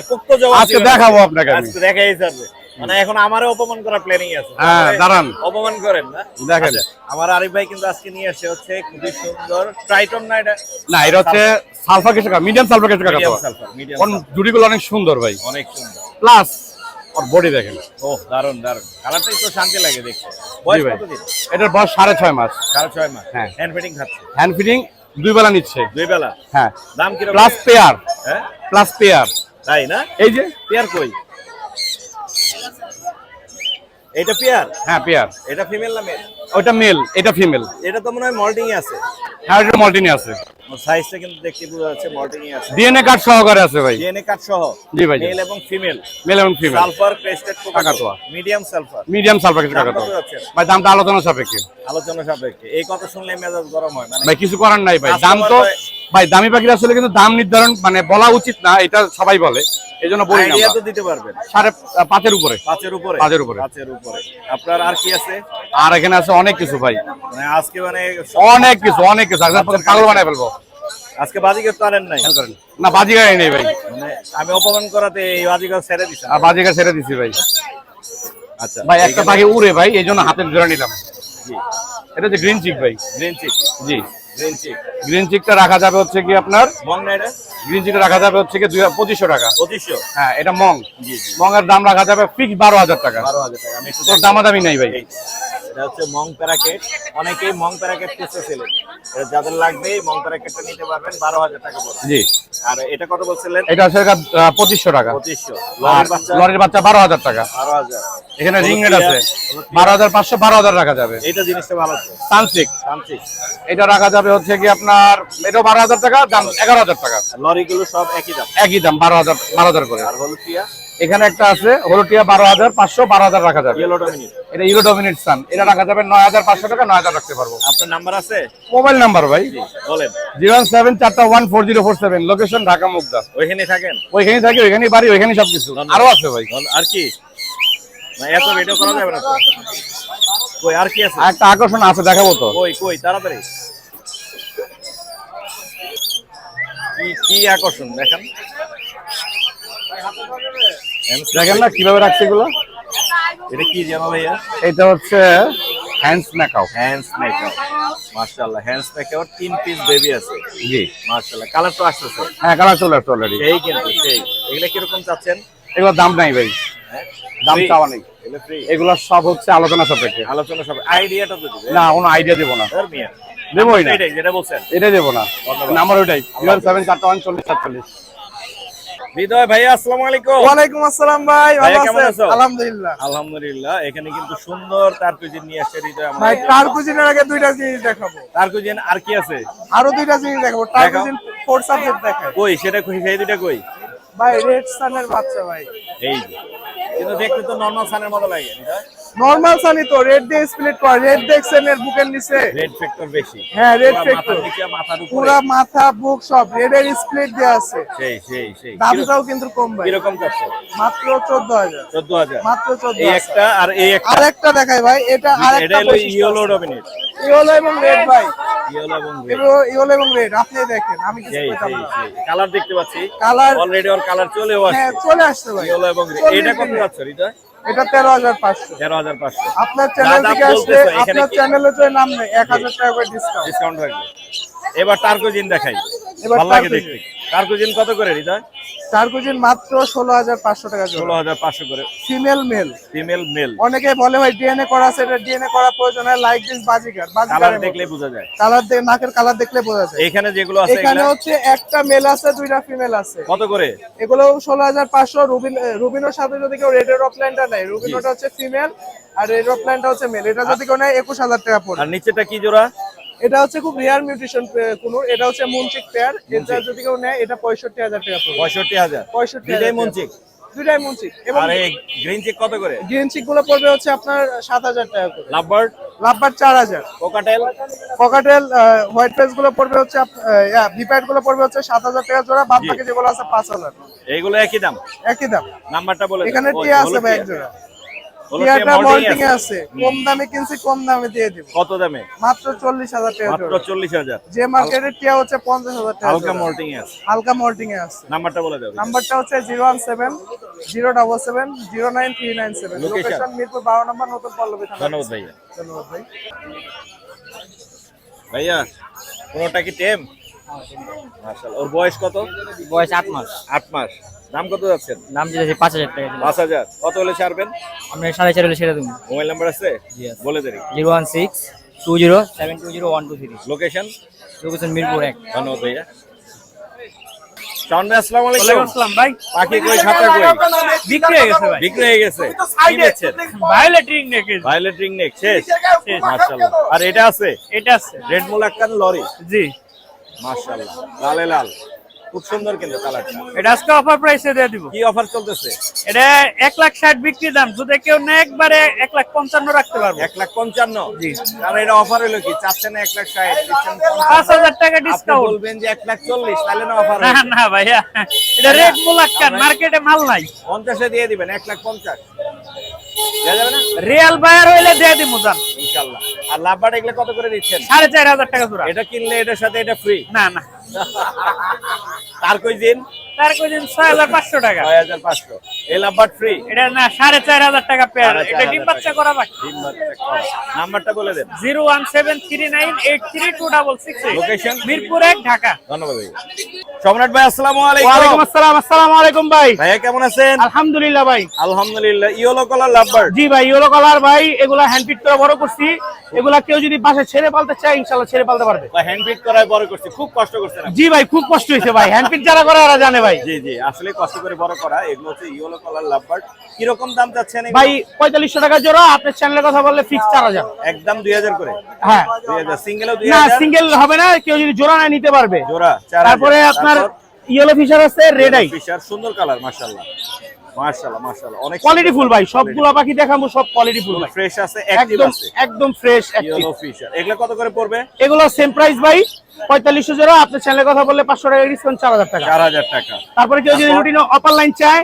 পুক্ত জবাব আজকে দিবেন। দেখাবো আপনাকে আমি। আজকে দেখাই যাবে। মানে এখন আমারও অপমান করার প্ল্যানিং আছে। হ্যাঁ, তাহলে দাঁড়ান। অপমান করেন না? দেখেন। আচ্ছা, আমার আরিফ ভাই কিন্তু আজকে নিয়ে আসছে হচ্ছে খুবই সুন্দর ট্রাইটন না এটা? না এটা হচ্ছে সালফার কেশ টাকা, মিডিয়াম সালফার কেশ টাকা। মিডিয়াম সালফার, মিডিয়াম কোন জুড়িগুলো অনেক সুন্দর ভাই, অনেক সুন্দর। প্লাস ওর বডি দেখেন। ও দারুন দারুন, কালারটাই তো শান্তি লাগে দেখতে। বয়স জি ভাই, কতদিন? এটার বয়স 6.5 মাস। 6.5 মাস। হ্যাঁ। হ্যান্ড ফিডিং খাচ্ছে? হ্যান্ড ফিডিং 2 বেলা নিচ্ছে। 2 বেলা। হ্যাঁ, দাম কি রকম? Plus pair. হ্যাঁ, প্লাস পেয়ার। তাই না? এই যে পেয়ার কই? এটা পেয়ার? হ্যাঁ পেয়ার। এটা ফিমেল না মেল? ওটা মেল, এটা ফিমেল। এটা তো মনে হয় মল্টিং এ আছে। হ্যাঁ এটা মল্টিনি আছে। সাইজটা কিন্তু দেখতে বোঝা যাচ্ছে মল্টিং এ আছে। ডিএনএ কার্ড সহকারে আছে ভাই। ডিএনএ কার্ড সহ? জি ভাই, জি। মেল এবং ফিমেল। মেল এবং ফিমেল। সালফার ক্রেস্টেড কাকাতুয়া। Medium sulphur. মিডিয়াম সালফার কেশ টাকা। দাম কত যাচ্ছে? ভাই দামটা আলোচনা সাপেক্ষে। আলোচনা সাপেক্ষে। এই কথা শুনলে মেজাজ গরম হয় মানে। ভাই কিছু করার নাই ভাই, দাম তো Customer ভাই দামি পাখির আসলে কিন্তু দাম নির্ধারণ মানে বলা উচিত না, এটা সবাই বলে, এই জন্য বলি না আইডিয়া তো আমরা। দিতে পারবেন। 5.5 উপরে। 5 এর উপরে? 5 এর উপরে। 5 এর উপরে। আপনার আর কি আছে? আর এখানে আছে অনেক কিছু ভাই, মানে আজকে মানে অনেক কিছু অনেক কিছু। আজকে পাগল বানায় ফেলবো। আজকে বাজিগার তো আনেন নাই? না বাজিগার নেই ভাই, মানে আমি অপমান করাতে এই বাজিগার ছেড়ে দিছেন? আর বাজিগার ছেড়ে দিছি ভাই। আচ্ছা ভাই একটা পাখি উড়ে ভাই, এই জন্য হাতের জোড়া নিলাম। এটা হচ্ছে গ্রিন চিক ভাই। Green chick. জি, গ্রিন চিক। গ্রিন চিকটা রাখা যাবে হচ্ছে কি আপনার, মং না এটা? গ্রিন চিকটা রাখা যাবে হচ্ছে কি 2500 টাকা। 2500? হ্ঁ এটা মং। জি জি। মঙের দাম রাখা যাবে ফিক্স 12000 টাকা। 12000 টাকা। আমি একটু তোর দামাদামি নাই ভাই। এটা হচ্ছে মং প্যারাকেট, অনেকেই মং প্যারাকেট খুঁজতেছিলেন, এটা যাদের লাগবে এই মং প্যারাকেটটা নিতে পারবেন, 12,000 টাকা পড়বে। জি, আর এটা কত বলছিলেন? এটা হচ্ছে 2500 টাকা। 2500। আর লরির বাচ্চা 12,000 টাকা। 12,000। এখানে রিং রেট আছে 12,500, 12,000 রাখা যাবে। এটা জিনিসটা ভালো তো, সানসিক সামথিং। এটা রাখা যাবে হচ্ছে কি আপনার, এটা 12,000 টাকা, দাম 11,000 টাকা। লরিগুলো সব একই দাম, একই দাম 12,000 করে। আর হলুদ টিয়া এখানে একটা আছে হলুটিয়া 12,500, 12,000 রাখা যাবে। ইয়েলো ডমিনেট, এটা ইউরো ডমিনেট সান, এটা রাখা যাবে 9,500 টাকা, 9,000 রাখতে পারবো। আপনার নাম্বার আছে? মোবাইল নাম্বার ভাই বলেন। 017414047, লোকেশন ঢাকা মুগদা। ওইখানে থাকেন? ওইখানেই থাকি, ওইখানেই বাড়ি, ওইখানেই সবকিছু। আরো আছে ভাই। আর কি না, এত ভিডিও করা যাবে না তো। কই আর কি আছে? আর একটা আকর্ষণ আছে, দেখাবো তো। কই কই তাড়াতাড়ি, কি কি আকর্ষণ দেখেন? দেখেন না কিভাবে রাখছে এগুলো। এটা কি জানো ভাইয়া? এটা হচ্ছে হ্যান্ডস মেকআপ। হ্যান্ডস মেকআপ, মাশাআল্লাহ। হ্যান্ডস মেকআপ 3 পিস বেবি আছে। জি মাশাআল্লাহ, কালার তো আসতেছে। হ্যাঁ, কালার চলে আসছে অলরেডি। সেই কিন্তু সেই। এগুলা কি রকম চাচ্ছেন? এগুলোর দাম নাই ভাই, হ্যাঁ, দাম চাওয়া নেই। এগুলা ফ্রি, এগুলো সব হচ্ছে আলোচনা সাপেক্ষে। আলোচনা সব। আইডিয়াটা তো দিবেন না, কোনো আইডিয়া দেবো না, ধর মিয়া, দেবোই না, এটাই যেটা বলছেন এটাই দেবো না। নাম্বার ওইটাই 074144047। হৃদয় ভাইয়া, আসসালামু আলাইকুম। ওয়ালাইকুম আসসালাম ভাই, ভাইয়া ভালো কেমন আছেন? আছো? আলহামদুলিল্লাহ। আলহামদুলিল্লাহ। এখানে কিন্তু সুন্দর তারকুজিন নিয়ে আসছে হৃদয় ভাই আমাদের। টার্কুজিনের আগে দুইটা জিনিস দেখাবো, তারকুজিন আর কি আছে? আরো দুইটা জিনিস দেখাবো। টার্কুজিন 4 সাবজেক্ট দেখাই কই সেটা কই, সেই দুইটা কই? ভাই, রেড সানের বাচ্চা ভাই। এই যে, কিন্তু দেখতে তো নরমাল সানের মতো লাগে। নরমাল সানি তো, রেড দিয়ে স্প্লিট করা, রেড দেখছেন এর বুকের নিচে? রেড ফ্যাক্টর বেশি। হ্যাঁ, রেড পুরা ফ্যাক্টর, মাথার নিচে, মাথার উপরে। পুরা মাথা বুক সব রেড এর স্প্লিট দেয়া আছে। সেই সেই সেই। দামটাও কিন্তু কম ভাই, কিরকম চাচ্ছ? মাত্র 14,000। 14,000 মাত্র 14,000। এই একটা আর এই একটা। আরেকটা দেখাই ভাই, এটা এটা আরেকটা হলো ইয়েলো ডমিনেট। ইয়েলো এবং রেড ভাই, ইয়েলো এবং red। ইয়েলো এবং রেড আপনি দেখেন, আমি কিছু সেই কইতাম সেই না। সেই। কালার দেখতে পাচ্ছি, কালার অলরেডি ওর কালার চলেও হ্যাঁ আসছে। চলে আসছে ভাই। ইয়েলো এবং red। এটা কত যাচ্ছে হৃদয়? এটা 13,500। 13,500 আপনার চ্যানেল দাম থেকে আসলে, বলতেছো, এখানে আপনার কি- চ্যানেলে যে নাম নেই 1,000 টাকা করে ডিসকাউন্ট। ডিসকাউন্ট থাকবে। এবার টার্কোজিন দেখাই, এবার ভালো লাগে টার্কোজিন। দেখতে। টার্কোজিন কত করে হৃদয়? টার্কুজিন মাত্র 16,500 টাকা জোড়া। 16,500 করে। Female male. Female male. অনেকে বলে ভাই ডিএনএ করা আছে, এটা ডিএনএ করা প্রয়োজন হয়, লাইক দিস বাজিকার, কালার বাজিকারের দেখলে বোঝা যায়। কালার নাকের কালার দেখলে বোঝা যায়। এখানে যেগুলো আছে এখানে এগুলা হচ্ছে একটা মেল আছে, দুইটা ফিমেল আছে। কত করে? এগুলো 16,500। রুবিনোর সাথে যদি কেউ রেড এরোপ্লেনটা নেয়, রুবিনোটা হচ্ছে ফিমেল আর রেড এরোপ্লেনটা হচ্ছে মেল, এটা যদি কেউ নেয় 21,000 টাকা পড়বে। আর নিচেটা কি জোড়া? এটা হচ্ছে খুব রেয়ার মিউটেশন কোন, এটা হচ্ছে মুনচিক পেয়ার, এটা যদি কেউ নেয় এটা 65,000 টাকা পড়বে। 65,000। 65,000 দুইটাই মুনচিক। দুইটাই মুনচিক। এবং আর এই গ্রিন চিক কত করে? গ্রিন চিক গুলো পড়বে হচ্ছে আপনার 7,000 টাকা করে। লাভবার্ড, লাভবার 4,000। কোকাটেল, ককাটেল হোয়াইট ফেস গুলো পড়বে হচ্ছে ভিপ্যাড গুলো পড়বে হচ্ছে 7,000 টাকা জোড়া, বাদ বাকি যেগুলো আছে 5,000। এইগুলো একই দাম? একই দাম। নাম্বারটা বলে দেন। এখানে ওই, টিয়া আছে হলো ভাই টিয়া। এক জোড়া। হলো টিয়াটা টিয়া মল্টিং মল্টিং এ আছে। আছে, কম দামে কিনছি, কম দামে দিয়ে দিব। কত দামে? মাত্র 40,000 টাকা মাত্র জোড়া। 40,000। যে মার্কেটের টিয়া হচ্ছে 50,000 টাকা হালকা জোড়া। মল্টিং আছে। হালকা মল্টিং এ আছে। নাম্বারটা বলে দাও। নাম্বারটা হচ্ছে 017-077-09397। Location? লোকেশন মিরপুর 12 নম্বর, নতুন পল্লবী থানা। ধন্যবাদ ভাইয়া। ধন্যবাদ ভাই। ভাইয়া কোনটা কি টেম? মাশাআল্লাহ। ওর বয়স কত? বয়স 8 মাস। 8 মাস। দাম কত যাচ্ছেন? দাম দিয়েছি 5,000 টাকা। 5,000। কত হলে ছাড়বেন? আপনি 4.5 হলে ছেড়ে দেবো। মোবাইল নাম্বার আছে? বলে দেন। 01620720123। লোকেশন? লোকেশন মিরপুর 1। ধন্যবাদ ভাইয়া। শাওন ভাই, আসসালামু আলাইকুম। আসসালাম ভাই। পাখি কই, খাতা কই? বিক্রি হয়ে গেছে ভাই। বিক্রি হয়ে গেছে। কি বেচছেন? ভায়োলেট রিং নেকেজ। ভায়োলেট রিং নেক শেষ। মাশাআল্লাহ। আর এটা আছে? এটা আছে। রেড মুলাক্কান লরি। জি। মাশাআল্লাহ। লালে লাল। খুব সুন্দর কিন্তু কালারটা। এটা আজকে অফার প্রাইসে দিয়ে দিব। কি অফার চলতেছে? এটা 1,60,000 বিক্রি দাম, যদি কেউ নেয় একবারে 1,55,000 রাখতে পারবো। 1,55,000। জি। আর এটা অফার হলো কি? চাচ্ছেন 1,60,000, দিচ্ছেন 5,000 টাকা আপনি ডিসকাউন্ট। বলবেন যে 1,40,000, তাহলে না অফার না না ভাইয়া, এটা রেড মুলাক্কান, মার্কেটে মাল নাই। 50 দিয়ে দিবেন। 1,50,000 দেয়া যাবে না? রিয়াল বায়ার হইলে দিয়ে দিব জান। ইনশাআল্লাহ। আর লাভবার্ড এগুলো কত করে দিচ্ছেন? 4,500 টাকা জোড়া। এটা কিনলে এটার সাথে এটা ফ্রি। না না, তার কই দিন? তার কোন 6,500 টাকা। 6,500। এই লাভবার্ড ফ্রি। এটা না, 4,500 টাকা পেয়ার। এটা ডিম বাচ্চা করা বাকি। নাম্বারটা বলে দেন। 01739832666। লোকেশন? মিরপুর 1, ঢাকা। ধন্যবাদ ভাই। সম্রাট ভাই আসসালামু আলাইকুম। ওয়ালাইকুম আসসালাম। আসসালামু আলাইকুম ভাই। ভাইয়া কেমন আছেন? আলহামদুলিল্লাহ ভাই। আলহামদুলিল্লাহ। Yellow colour lovebird. জি ভাই, ইয়েলো কালার ভাই, এগুলা হ্যান্ড ফিট করে বড় করছি। এগুলা কেউ যদি বাসায় ছেড়ে পালতে চায় ইনশাআল্লাহ ছেড়ে পালতে পারবে। বা হ্যান্ড ফিট করায় বড় করছে, খুব কষ্ট করছেন আপনি। জি ভাই, খুব কষ্ট হয়েছে ভাই, হ্যান্ড ফিট যারা করে এরা জানে ভাই। জি জি, আসলে কষ্ট করে বড় করা। এগুলো হচ্ছে ইয়েলো কালার লাভবার্ড। কি রকম দাম চাচ্ছেন এগুলো? ভাই 4500 টাকা জোড়া। আপনার চ্যানেলের কথা বললে ফিক্স 4000। একদম 2000 করে। হ্যাঁ, 2000 সিঙ্গেলও না 2000। সিঙ্গেল হবে না, কেউ যদি জোড়া না নিতে পারবে। জোড়া 4000। তারপরে আপনার ইয়েলো ফিশার আছে, রেড আই ফিশার, সুন্দর কালার, মাশাআল্লাহ মাশাআল্লাহ মাশাআল্লাহ, অনেক কোয়ালিটি ফুল ভাই। সবগুলা পাখি দেখাবো, সব কোয়ালিটি ফুল ভাই, ফ্রেশ আছে, অ্যাক্টিভ একদম আছে। একদম ফ্রেশ অ্যাক্টিভ। ইয়েলো ফিশার এগুলো কত করে পড়বে? এগুলো সেম প্রাইস ভাই, 4500 জোড়া। আপনার চ্যানেলের কথা বললে 500 টাকা ডিসকাউন্ট, 4000 টাকা। 4000 টাকা। তারপরে কেউ যদি রুটিন অপার লাইন চায়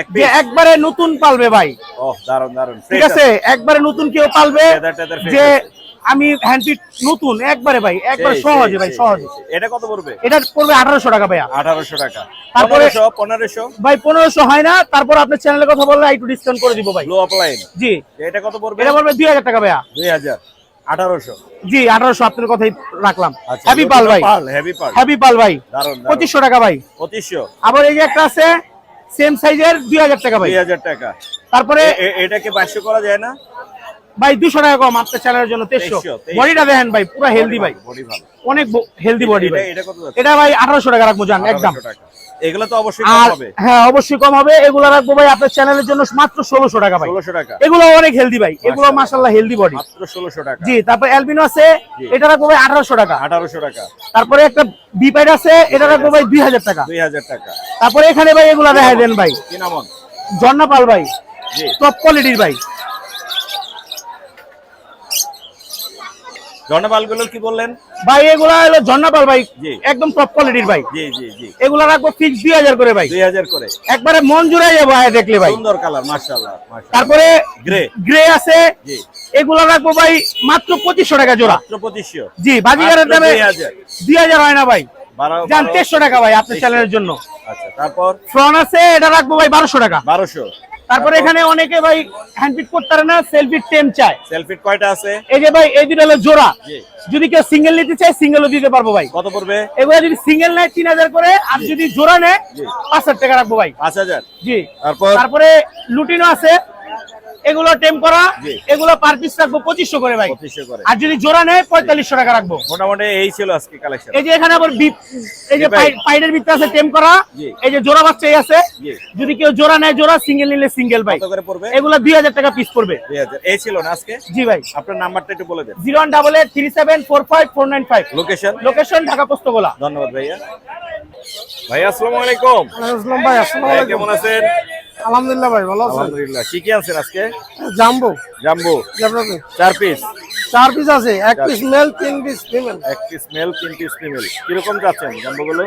এক যে piece? একবারে নতুন পালবে ভাই, ওহ দারুন দারুন, ঠিক আছে, একবারে নতুন কেউ পালবে Feather টেদার fresh যে আছে। আমি হ্যান্ড ফিট নতুন একবারে ভাই, একবার সেই, সহজে সেই, ভাই, সেই, সহজে। সেই। এটা কত পড়বে? এটা পড়বে 1800 টাকা ভাইয়া। 1800 টাকা। তারপরে 1500 ভাই 1500 হয় না, তারপর আপনার চ্যানেলের কথা বললে একটু ডিসকাউন্ট করে দিব ভাই। Blue offline. জি, এটা কত পড়বে? এটা পড়বে 2000 টাকা ভাইয়া। 2000। 1800। জি 1800 আপনার কথাই রাখলাম। আচ্ছা, হ্যাভি পাল ভাই, হেভি পাল। হ্যাভি পাল ভাই, দারুন দারুন। 2500 টাকা ভাই। 2500। আবার এই যে একটা আছে সেম সাইজের, 2000 টাকা ভাই। 2000 টাকা। তারপরে এটাকে 2200 করা যায় না? ভাই 200 টাকা কম আপনার চ্যানেলের জন্য, 2300। বডিটা দেখেন ভাই, পুরো হেলদি ভাই, বডি ভালো। অনেক হেলদি বডি ভাই। এটা কত যাচ্ছে? এটা ভাই 1800 টাকা রাখবো জান, একদম। 1800 টাকা। এগুলো তো অবশ্যই কম আর হবে। হ্যাঁ অবশ্যই কম হবে। এগুলো রাখবো ভাই আপনার চ্যানেলের জন্য মাত্র 1600 টাকা ভাই। 1600 টাকা। এগুলো অনেক হেলদি ভাই, এগুলো মাশাআল্লাহ হেলদি বডি। মাত্র 1600 টাকা। জি, তারপর অ্যালবিনো আছে, এটা রাখবো ভাই 1800 টাকা। 1800 টাকা। তারপরে একটা বিপাইড আছে, এটা রাখবো ভাই 2000 টাকা। 2000 টাকা। তারপরে এখানে ভাই এগুলা দেখাই দেন ভাই, সিনামন। জর্নাপাল ভাই, জি। টপ কোয়ালিটির ভাই। জর্নাপালগুলো কি বললেন? ভাই এগুলা হলো জর্নাপাল ভাই, জি। একদম টপ কোয়ালিটির ভাই। জি জি জি। এগুলা রাখবো ফিক্স 2000 করে ভাই। 2000 করে। একবারে মন জুড়াই যাবো ভাই দেখলে ভাই। সুন্দর কালার, মাশাআল্লাহ মাশাআল্লাহ। তারপরে গ্রে। গ্রে আছে, জি। এগুলা রাখবো ভাই মাত্র 2500 টাকা জোড়া। মাত্র 2500। জি, বাজিগারের দামে 2000। 2000 হয় না ভাই, 12। জান 2300 টাকা ভাই আপনার চ্যানেলের জন্য। আচ্ছা, তারপর ফ্রন আছে, এটা রাখবো ভাই 1200 টাকা। 1200। তারপরে এখানে অনেকে ভাই হ্যান্ড ফিট করতে পারে না, সেলফি টেম চায়। সেলফিট কয়টা আছে? এই যে ভাই এই দুটো হলো জোড়া। জি। যদি কেউ সিঙ্গেল নিতে চায় সিঙ্গেলও দিতে পারবো ভাই। কত পড়বে? এগুলো যদি সিঙ্গেল নেয় 3000 করে, আর যদি জোড়া নেয় জি। 5000 টাকা রাখবো ভাই। 5000। জি। তারপর? তারপরে লুটিনো আছে, এগুলো টেম করা, জি। এগুলো পার পিস রাখবো 2500 করে ভাই। 2500 করে। আর যদি জোড়া নেয় 4500 টাকা রাখবো। মোটামুটি এই ছিল আজকে কালেকশন। এই যে এখানে আবার এই যে ভাই। পাইডের ভিতরে আছে টেম করা, জি। এই যে জোড়া বাচ্চাই আছে। জি। যদি কেউ জোড়া নেয় জোড়া, সিঙ্গেল নিলে সিঙ্গেল ভাই। কত করে পড়বে? এগুলো 2000 টাকা পিস পড়বে। 2000। এই ছিল না আজকে? জি ভাই। আপনার নাম্বারটা একটু বলে দেন। 01883745495। লোকেশন? লোকেশন ঢাকা পোস্তগোলা। ধন্যবাদ ভাইয়া। ভাইয়া আসসালামু আলাইকুম। আসসালাম ভাই, আসসালাম ভাইয়া কেমন আছেন? আলহামদুলিল্লাহ ভাই, ভালো আছেন? আলহামদুলিল্লাহ। কি কি আনছেন আজকে? জাম্বো জাম্বো আপনাকে 4 পিস। 4 পিস আছে, 1 piece mail 3 piece female. 1 piece mail 3 piece female. কিরকম যাচ্ছেন জাম্বো গুলো?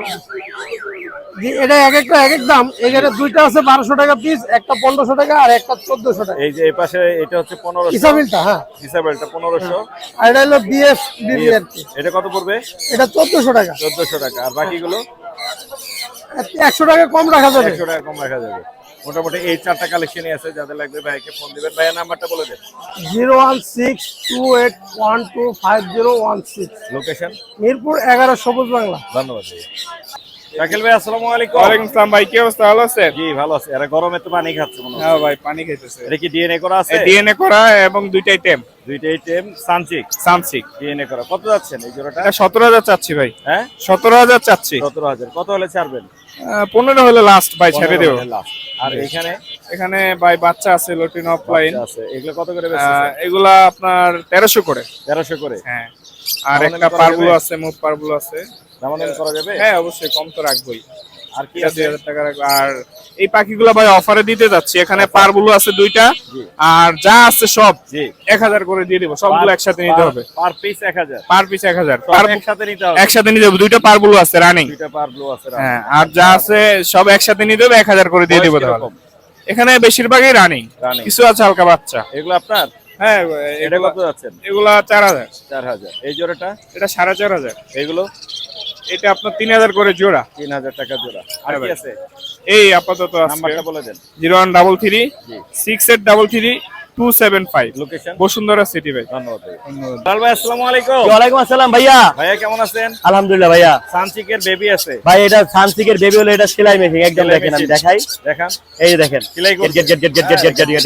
জি, এটা এক একটা এক এক দাম। এখানে দুইটা আছে 1200 টাকা পিস, একটা 1500 টাকা আর একটা 1400 টাকা। এই যে এই পাশে এটা হচ্ছে 1500। ইসাবিলটা, হ্যাঁ। ইসাবেলটা 1500। আর এটা হলো বিএফ বিবি আর কি। এটা কত পড়বে? এটা 1400 টাকা। 1400 টাকা। আর বাকিগুলো 100 টাকা কম রাখা যাবে। 100 টাকা কম রাখা যাবে। মোটামুটি এই 4টা কালেকশনই আছে, যাদের লাগবে ভাইকে ফোন দিবেন। ভাইয়ের নাম্বারটা বলে দেন। 01628125016। লোকেশন? মিরপুর 11 সবুজ বাংলা। ধন্যবাদ ভাইয়া। শাকিল ভাই আসসালামু আলাইকুম। ওয়ালাইকুম আসসালাম ভাই, কি অবস্থা? ভালো আছেন? জি ভালো আছে। এরা গরমে তো পানি খাচ্ছে মনে হ্যাঁ হচ্ছে। ভাই, পানি খাইতেছে। এটা কি ডিএনএ করা আছে? ডিএনএ করা এবং দুইটাই টেম, দুইটাই টেম সানচিক সানসিক। ডিএনএ করা। কত যাচ্ছেন এই জোড়াটা? এটা 17000 চাচ্ছি ভাই। হ্যাঁ 17000 চাচ্ছি। 17000। কত হলে ছাড়বেন? 15 হলে লাস্ট ভাই, ছেড়ে দেব। 15 হলে last। আর এখানে এখানে ভাই বাচ্চা আছে লটিন অফলাইন, বাচ্চা আছে। এগুলো কত করে বেচছেন? এগুলা আপনার 1300 করে। 1300 করে। হ্যাঁ। আর দামাদামি একটা করা পারবুলো যাবে? আছে, মুভ পারবুলো আছে। দামাদামি করা যাবে? হ্যাঁ অবশ্যই, কম তো রাখবোই। আর কি এটা আছে? 2000 টাকা রাখবো। আর এই পাখিগুলো ভাই অফারে দিতে যাচ্ছি। এখানে পারবুলো আছে দুইটা, জি। আর যা আছে সব জি। 1000 করে দিয়ে দিব। সবগুলো একসাথে নিতে হবে। Per piece 1000। Per piece 1000। সব একসাথে নিতে হবে। একসাথে নিতে হবে। দুইটা পারবুলো আছে রানিং। দুইটা পার ব্লু আছে। হ্যাঁ, আর যা আছে সব একসাথে নিতে হবে, 1000 করে দিয়ে দিব বয়স তাহলে। কিরকম? এখানে বেশিরভাগই রানিং, Running। কিছু আছে হালকা বাচ্চা। এগুলো আপনার? হ্যাঁ, এটা কত যাচ্ছেন? এগুলা 4000। 4000। এই জোড়াটা? এটা 4500। এগুলো এটা আপনার 3000 করে জোড়া। 3000 টাকা জোড়া। আর হ্যাঁ কি ভাই। আছে? এই আপাতত আছে। নাম্বারটা বলে দেন। 0133 জি। 6833 275 লোকেশন বসুন্ধরা সিটি ভাই। ধন্যবাদ ভাই। লাল ভাই আসসালামু আলাইকুম। ওয়ালাইকুম আসসালাম ভাইয়া। ভাইয়া কেমন আছেন? আলহামদুলিল্লাহ ভাইয়া। সানচিকের বেবি আছে ভাই এটা সানসিকের বেবি হলো, এটা সেলাই মেশিন একদম দেখেন, আমি দেখাই, দেখান এই যে দেখেন সেলাই করছে। Gate gate gate gate gate gate gate gate.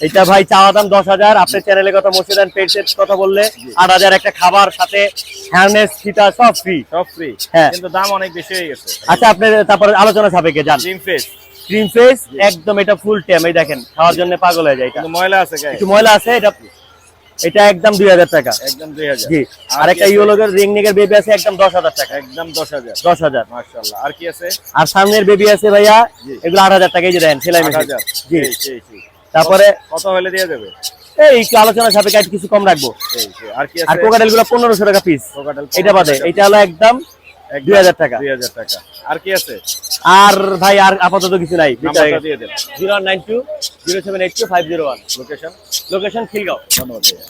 এটা ভাই চাওয়া দাম 10,000। আপনার চ্যানেলের কথা মোর্শেদ এন্ড পেটসের কথা বললে 8,000, একটা খাবার সাথে হারনেস ফিতা সব ফ্রি। সব ফ্রি, হ্যাঁ। কিন্তু দাম অনেক বেশি হয়ে গেছে। আচ্ছা আপনি তারপরে আলোচনা সাপেক্ষে যান। জিম ফেস ক্রিম ফেস একদম, এটা ফুল ট্যাম, এই দেখেন খাওয়ার জন্য পাগল হয়ে যায়। এটা কিন্তু ময়লা আছে গায়ে, একটু ময়লা আছে, এটা একদম 2,000 টাকা। একদম 2000। জি। আর একটা ইউলোগের রিং নেকের বেবি আছে একদম 10,000 টাকা। একদম 10,000। 10,000। মাশাআল্লাহ। আর কি আছে? আর সামনের বেবি আছে ভাইয়া, জি। এগুলো 8,000 টাকা, এই যে দেন সেলাই মেশিন। 8,000। জি। সেই। তারপরে কত হলে দিয়ে দেবে? এই একটু আলোচনা সাপেক্ষে একটু কিছু কম রাখবো। সেই। আর কি আর আছে? কোকাটেল গুলো 1500 টাকা পিস। কোকাটেল এটা বাদে এটা হলো একদম 2,000 টাকা। 2000 টাকা। আর কি আছে? আর ভাই আর আপাতত কিছু নাই। নাম্বারটা দিয়ে দেন। 0192 0782 501। লোকেশন? লোকেশন খিলগাঁও। ধন্যবাদ ভাইয়া।